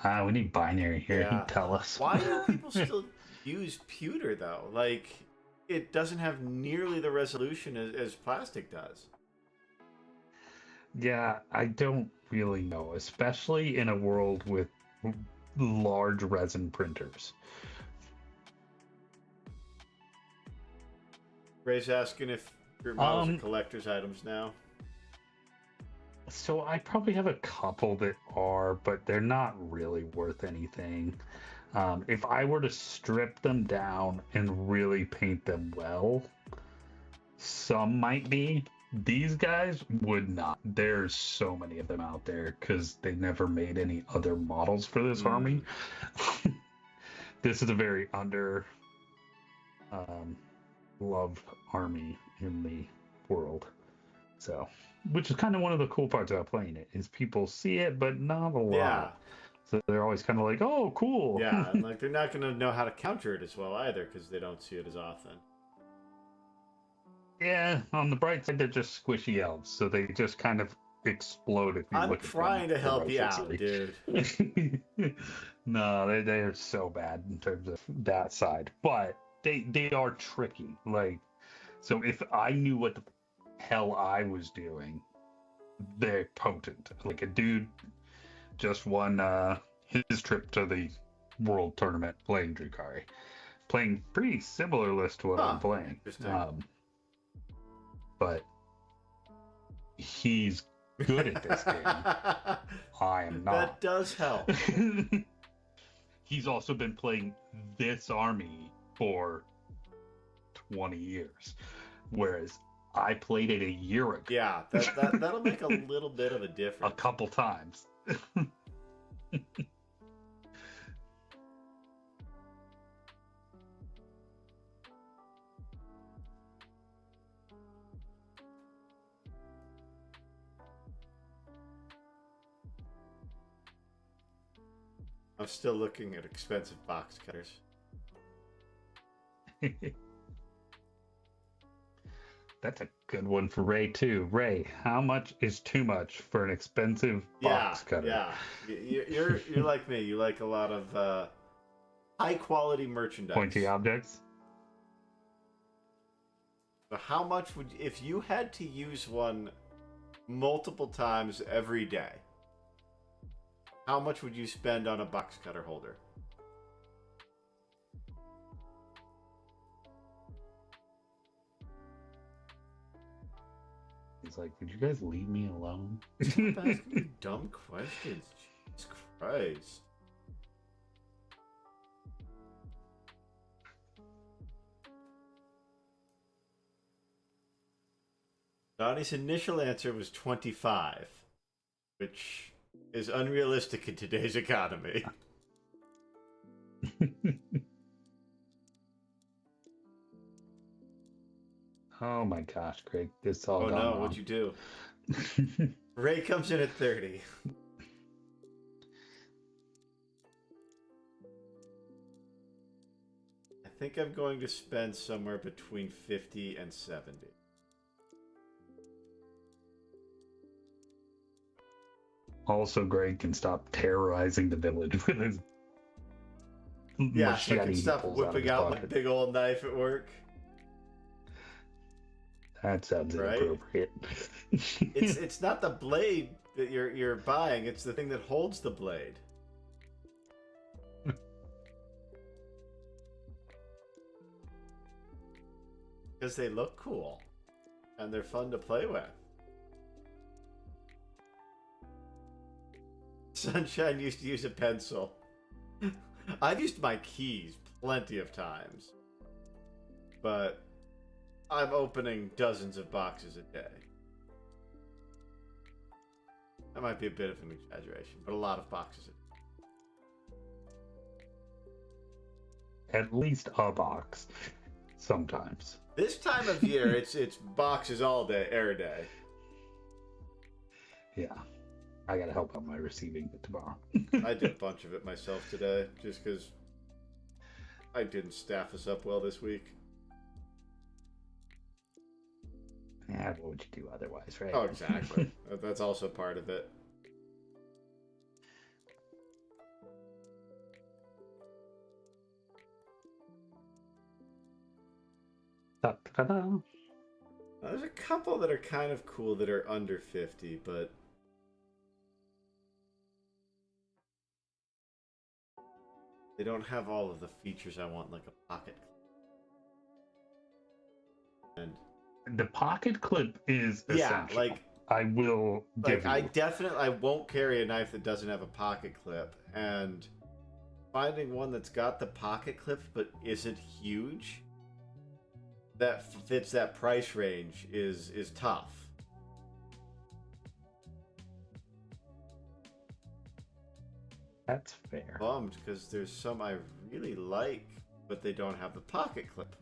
[SPEAKER 1] We need binary here.
[SPEAKER 2] Yeah.
[SPEAKER 1] You tell us.
[SPEAKER 2] Why do people still use pewter though? Like, it doesn't have nearly the resolution as plastic does.
[SPEAKER 1] Yeah, I don't really know, especially in a world with large resin printers.
[SPEAKER 2] Ray's asking if your models are collector's items now.
[SPEAKER 1] So I probably have a couple that are, but they're not really worth anything. If I were to strip them down and really paint them well, some might be. These guys would not. There's so many of them out there because they never made any other models for this army. This is a very under loved army in the world. So, which is kind of one of the cool parts about playing it is people see it, but not a lot.
[SPEAKER 2] Yeah.
[SPEAKER 1] So they're always kind of like, "Oh, cool."
[SPEAKER 2] Yeah, and like they're not going to know how to counter it as well either because they don't see it as often.
[SPEAKER 1] Yeah, on the bright side, they're just squishy elves, so they just kind of explode if you look at them.
[SPEAKER 2] I'm trying to help you out, dude.
[SPEAKER 1] No, they're so bad in terms of that side, but they are tricky. Like, so if I knew what the hell I was doing, they're potent. Like a dude just won his trip to the world tournament playing Drukhari, playing pretty similar list to what I'm playing. But he's good at this game. I am not.
[SPEAKER 2] That does help.
[SPEAKER 1] He's also been playing this army for 20 years, whereas I played it a year ago.
[SPEAKER 2] Yeah, that'll make a little bit of a difference.
[SPEAKER 1] A couple times.
[SPEAKER 2] I'm still looking at expensive box cutters.
[SPEAKER 1] That's a good one for Ray too. Ray, how much is too much for an expensive box cutter?
[SPEAKER 2] Yeah, you're like me. You like a lot of high quality merchandise.
[SPEAKER 1] Pointy objects.
[SPEAKER 2] So how much would, if you had to use one multiple times every day, how much would you spend on a box cutter holder?
[SPEAKER 1] He's like, would you guys leave me alone?
[SPEAKER 2] Stop asking me dumb questions. Jesus Christ. Donnie's initial answer was 25, which is unrealistic in today's economy.
[SPEAKER 1] Oh my gosh, Craig, this all
[SPEAKER 2] oh
[SPEAKER 1] gone
[SPEAKER 2] no,
[SPEAKER 1] wrong.
[SPEAKER 2] what'd you do? Ray comes in at 30. I think I'm going to spend somewhere between 50 and 70.
[SPEAKER 1] Also, Greg can stop terrorizing the village with his
[SPEAKER 2] so I can
[SPEAKER 1] machete.
[SPEAKER 2] stop whipping out my big old knife at work.
[SPEAKER 1] That sounds inappropriate.
[SPEAKER 2] It's not the blade that you're buying; it's the thing that holds the blade. Because they look cool, and they're fun to play with. Sunshine used to use a pencil. I've used my keys plenty of times, but I'm opening dozens of boxes a day. That might be a bit of an exaggeration, but a lot of boxes a day.
[SPEAKER 1] At least a box, sometimes.
[SPEAKER 2] This time of year, it's boxes all day, air day.
[SPEAKER 1] Yeah. I gotta help out my receiving tomorrow.
[SPEAKER 2] I did a bunch of it myself today, just because I didn't staff us up well this week.
[SPEAKER 1] Yeah, what would you do otherwise, right?
[SPEAKER 2] Oh, exactly. That's also part of it.
[SPEAKER 1] Ta-da-da.
[SPEAKER 2] There's a couple that are kind of cool that are under 50, but they don't have all of the features I want, like a pocket clip. And
[SPEAKER 1] the pocket clip is essential.
[SPEAKER 2] Yeah, like
[SPEAKER 1] I will give
[SPEAKER 2] I won't carry a knife that doesn't have a pocket clip, and finding one that's got the pocket clip but isn't huge that fits that price range is tough.
[SPEAKER 1] That's fair.
[SPEAKER 2] Bummed because there's some I really like, but they don't have the pocket clip.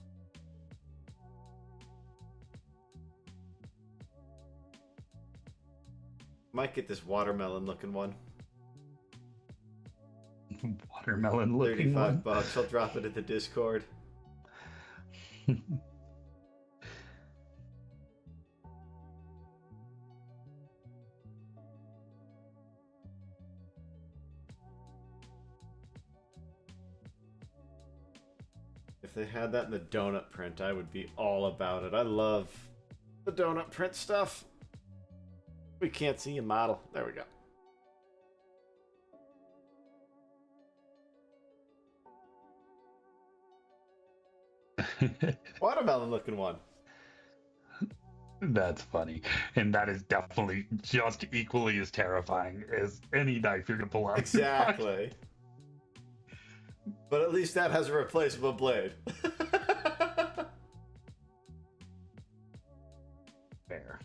[SPEAKER 2] Might get this watermelon looking one.
[SPEAKER 1] Watermelon looking one.
[SPEAKER 2] $35. I'll drop it at the Discord. If they had that in the donut print, I would be all about it. I love the donut print stuff. We can't see a model. There we go. Watermelon looking one.
[SPEAKER 1] That's funny. And that is definitely just equally as terrifying as any knife you're going to pull out.
[SPEAKER 2] Exactly. But at least that has a replaceable blade.
[SPEAKER 1] Fair.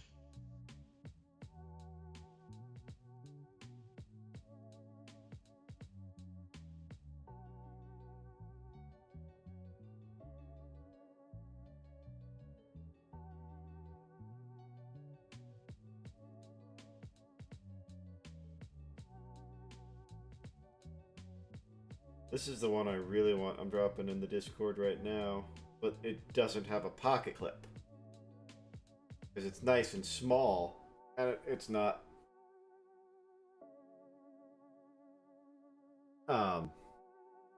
[SPEAKER 2] This is the one I really want. I'm dropping in the Discord right now, but it doesn't have a pocket clip. Because it's nice and small, and it's not...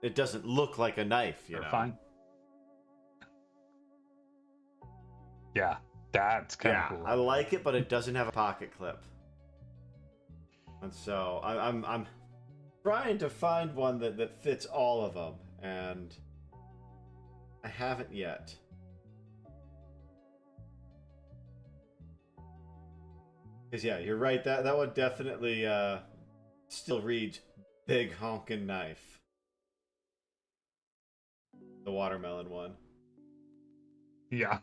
[SPEAKER 2] it doesn't look like a knife, you know?
[SPEAKER 1] Fine. Yeah, that's kind of cool.
[SPEAKER 2] I like it, but it doesn't have a pocket clip. And so I'm trying to find one that fits all of them, and I haven't yet. Because yeah, you're right. That one definitely still reads big honkin' knife. The watermelon one.
[SPEAKER 1] Yeah,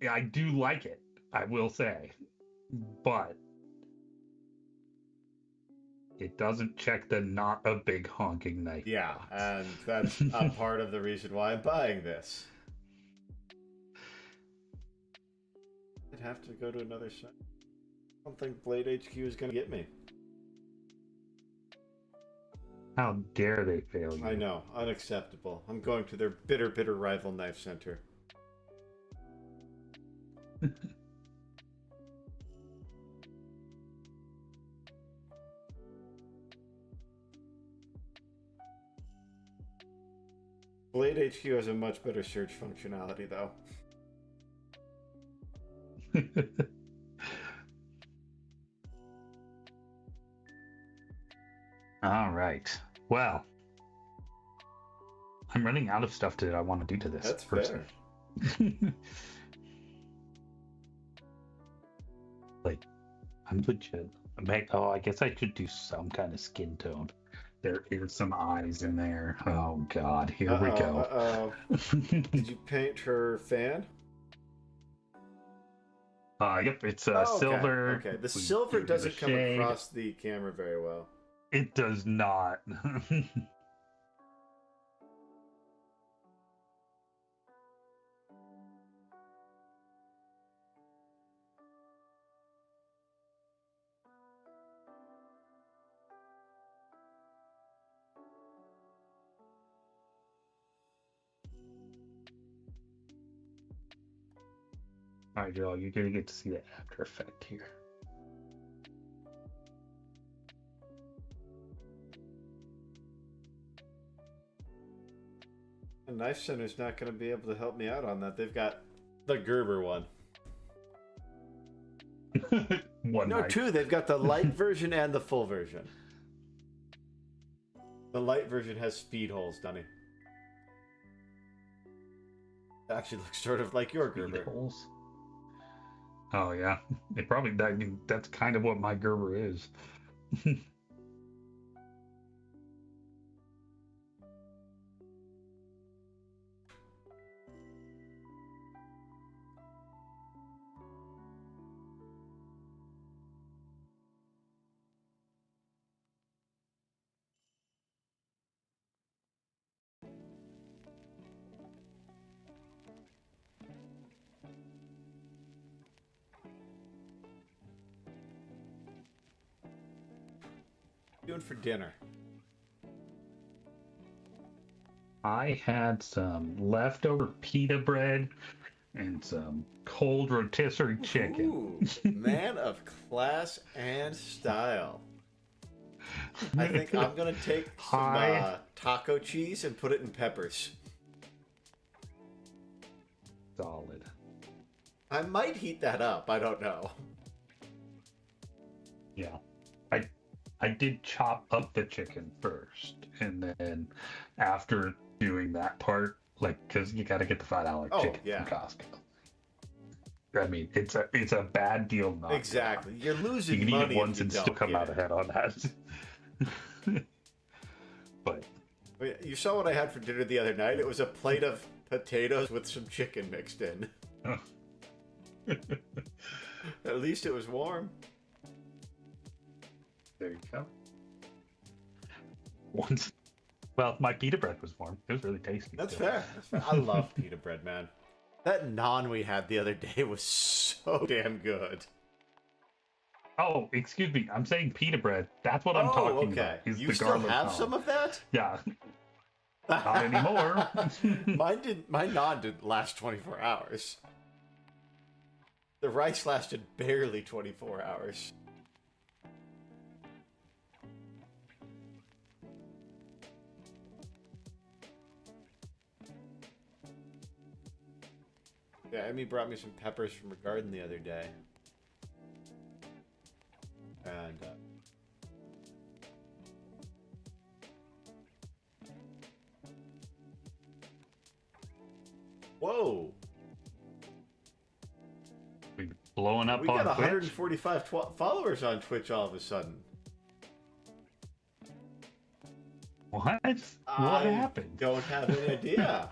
[SPEAKER 1] yeah, I do like it. I will say, but it doesn't check the not a big honking knife.
[SPEAKER 2] Yeah,
[SPEAKER 1] box.
[SPEAKER 2] and that's a part of the reason why I'm buying this. I'd have to go to another site. I don't think Blade HQ is going to get me.
[SPEAKER 1] How dare they fail you?
[SPEAKER 2] I know, unacceptable. I'm going to their bitter, bitter rival knife center. Blade HQ has a much better search functionality, though.
[SPEAKER 1] All right. Well, I'm running out of stuff that I want to do to this.
[SPEAKER 2] That's
[SPEAKER 1] person.
[SPEAKER 2] fair.
[SPEAKER 1] Like, I'm legit. Oh, I guess I should do some kind of skin tone. There is some eyes in there. Oh God, here we go.
[SPEAKER 2] Did you paint her fan?
[SPEAKER 1] Yep, it's
[SPEAKER 2] okay.
[SPEAKER 1] silver.
[SPEAKER 2] Okay, the silver doesn't come across the camera very well.
[SPEAKER 1] It does not. All right, Joel, you're gonna get to see the after effect here.
[SPEAKER 2] The Knife Center's not going to be able to help me out on that. They've got the Gerber one. Two. They've got the light version and the full version. The light version has speed holes, Donnie. It actually looks sort of like your Gerber.
[SPEAKER 1] Holes. Oh yeah, it probably. I mean, that's kind of what my Gerber is.
[SPEAKER 2] Doing for dinner?
[SPEAKER 1] I had some leftover pita bread and some cold rotisserie chicken.
[SPEAKER 2] Ooh, man of class and style. I think I'm gonna take some taco cheese and put it in peppers.
[SPEAKER 1] Solid.
[SPEAKER 2] I might heat that up. I don't know.
[SPEAKER 1] Yeah. I did chop up the chicken first, and then after doing that part, like, because you got to get the $5 chicken from Costco. I mean, it's a bad deal. Not
[SPEAKER 2] exactly. You're losing
[SPEAKER 1] you can
[SPEAKER 2] money
[SPEAKER 1] eat it once and still come out ahead on that. But
[SPEAKER 2] you saw what I had for dinner the other night. It was a plate of potatoes with some chicken mixed in. At least it was warm.
[SPEAKER 1] There you go. Well, my pita bread was warm. It was really tasty.
[SPEAKER 2] That's fair. I love pita bread, man. That naan we had the other day was so damn good.
[SPEAKER 1] Oh, excuse me. I'm saying pita bread. That's what I'm talking about. Is
[SPEAKER 2] You
[SPEAKER 1] the
[SPEAKER 2] still have
[SPEAKER 1] naan.
[SPEAKER 2] some of that?
[SPEAKER 1] Yeah. Not anymore.
[SPEAKER 2] My naan didn't last 24 hours. The rice lasted barely 24 hours. Yeah, Emmy brought me some peppers from her garden the other day. And, whoa!
[SPEAKER 1] We blowing up
[SPEAKER 2] we
[SPEAKER 1] on
[SPEAKER 2] got
[SPEAKER 1] Twitch?
[SPEAKER 2] 145 followers on Twitch all of a sudden.
[SPEAKER 1] What? What happened?
[SPEAKER 2] Don't have any idea.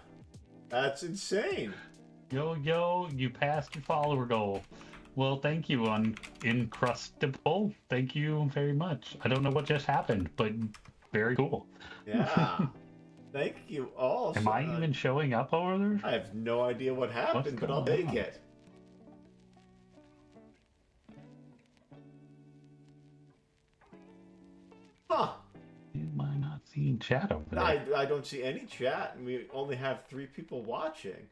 [SPEAKER 2] That's insane.
[SPEAKER 1] Yo, you passed your follower goal. Well, thank you, Uncrustable. Thank you very much. I don't know what just happened, but very cool.
[SPEAKER 2] Yeah. Thank you all.
[SPEAKER 1] Am I even showing up over there?
[SPEAKER 2] I have no idea what happened, but I'll take it. Huh.
[SPEAKER 1] Am I not seeing chat over there?
[SPEAKER 2] I don't see any chat, and we only have 3 people watching.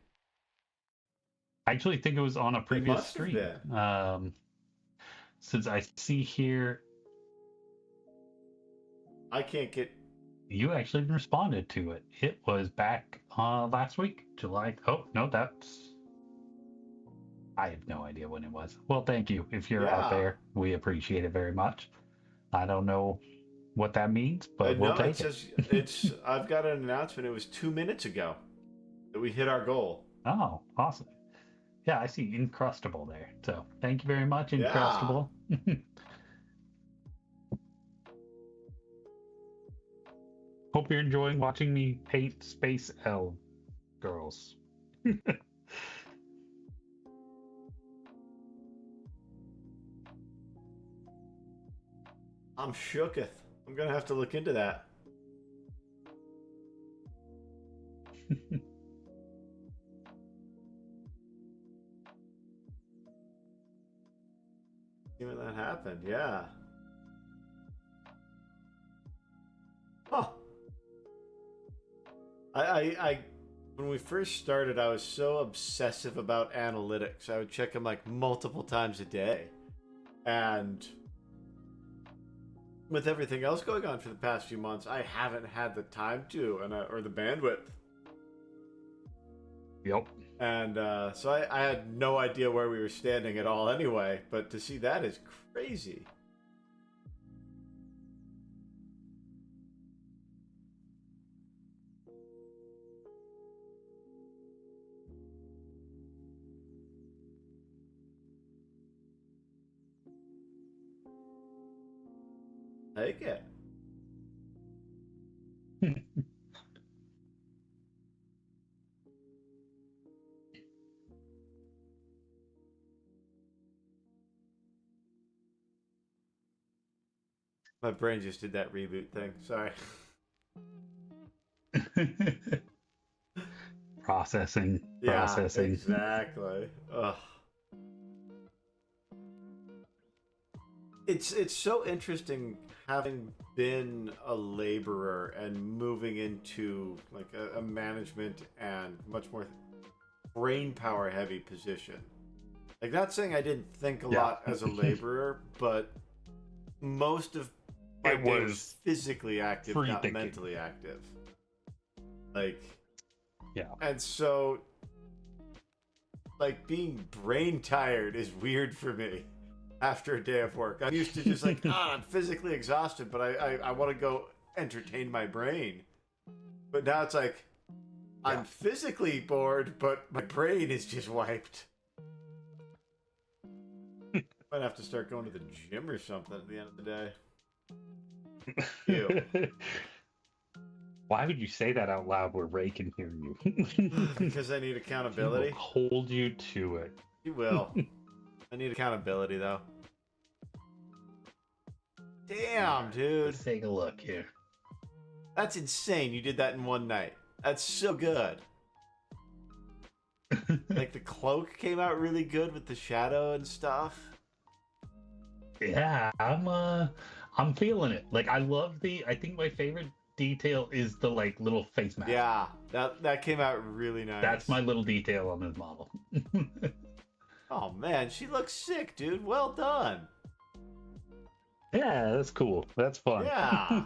[SPEAKER 1] I actually think it was on a previous stream. Since I see here,
[SPEAKER 2] I can't get.
[SPEAKER 1] You actually responded to it. It was back last week, July. Oh no, that's. I have no idea when it was. Well, thank you. If you're out there, we appreciate it very much. I don't know what that means, but we'll take it.
[SPEAKER 2] It's. I've got an announcement. It was 2 minutes ago that we hit our goal.
[SPEAKER 1] Oh, awesome. Yeah, I see Incrustable there. So thank you very much, Incrustable. Yeah. Hope you're enjoying watching me paint Space Elf girls.
[SPEAKER 2] I'm shooketh. I'm gonna have to look into that. See when that happened, yeah. Huh. I when we first started, I was so obsessive about analytics. I would check them like multiple times a day. And with everything else going on for the past few months, I haven't had the time to, or the bandwidth.
[SPEAKER 1] Yep.
[SPEAKER 2] And so I had no idea where we were standing at all anyway, but to see that is crazy. Take it. My brain just did that reboot thing. Sorry.
[SPEAKER 1] Processing.
[SPEAKER 2] Yeah, exactly. Ugh. It's so interesting having been a laborer and moving into like a management and much more brain power heavy position. Like, not saying I didn't think a lot as a laborer, but most of my day was physically active, not mentally active. Like,
[SPEAKER 1] yeah.
[SPEAKER 2] And so, like, being brain tired is weird for me after a day of work. I'm used to just like, I'm physically exhausted, but I want to go entertain my brain. But now it's like, I'm physically bored, but my brain is just wiped. Might have to start going to the gym or something at the end of the day. Ew.
[SPEAKER 1] Why would you say that out loud where Ray can hear you?
[SPEAKER 2] Because I need accountability.
[SPEAKER 1] He will hold you to it.
[SPEAKER 2] You will. I need accountability, though. Damn, dude.
[SPEAKER 1] Let's take a look here.
[SPEAKER 2] That's insane. You did that in one night. That's so good. Like, the cloak came out really good with the shadow and stuff.
[SPEAKER 1] Yeah, I'm feeling it. Like, I think my favorite detail is the like little face mask.
[SPEAKER 2] Yeah, that came out really nice.
[SPEAKER 1] That's my little detail on this model.
[SPEAKER 2] Oh man, she looks sick, dude. Well done.
[SPEAKER 1] Yeah, that's cool. That's fun.
[SPEAKER 2] Yeah.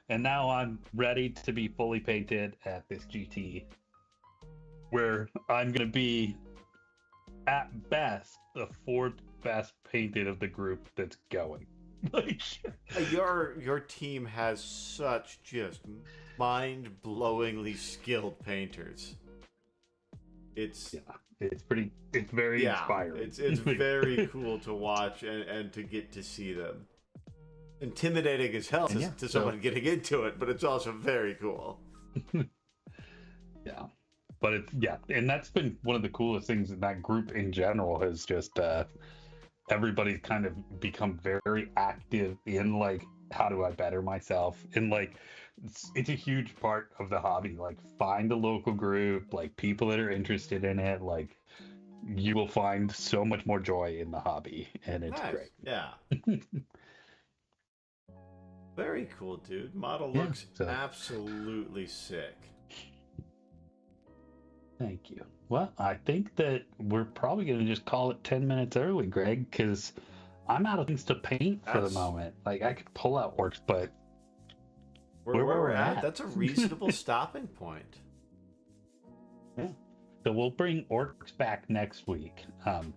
[SPEAKER 1] And now I'm ready to be fully painted at this GT, where I'm gonna be at best the fourth best painted of the group that's going. Like,
[SPEAKER 2] your team has such just mind-blowingly skilled painters. It's
[SPEAKER 1] very inspiring.
[SPEAKER 2] It's very cool to watch and to get to see them. Intimidating as hell to someone getting into it, but it's also very cool.
[SPEAKER 1] Yeah. But and that's been one of the coolest things in that group in general is just everybody's kind of become very active in like, how do I better myself? And like, it's a huge part of the hobby. Like, find a local group, like people that are interested in it. Like, you will find so much more joy in the hobby, and it's great.
[SPEAKER 2] Yeah. Very cool, dude. Model looks absolutely sick.
[SPEAKER 1] Thank you. Well, I think that we're probably going to just call it 10 minutes early, Greg, because I'm out of things to paint for the moment. Like, I could pull out Orks, but
[SPEAKER 2] where we're at, that's a reasonable stopping point.
[SPEAKER 1] Yeah. So we'll bring Orks back next week,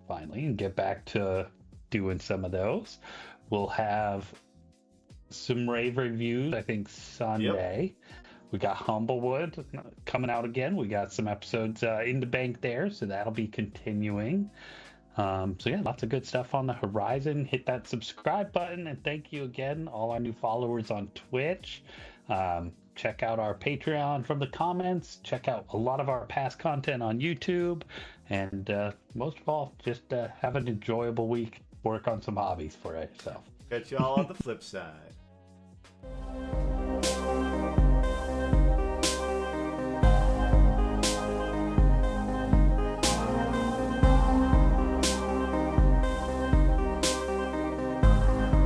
[SPEAKER 1] finally, and get back to doing some of those. We'll have some rave reviews, I think, Sunday. Yep. We got Humblewood coming out again. We got some episodes in the bank there, so that'll be continuing. So yeah, lots of good stuff on the horizon. Hit that subscribe button, and thank you again, all our new followers on Twitch. Check out our Patreon from the comments. Check out a lot of our past content on YouTube. And most of all, just have an enjoyable week. Work on some hobbies for yourself.
[SPEAKER 2] Catch y'all on the flip side.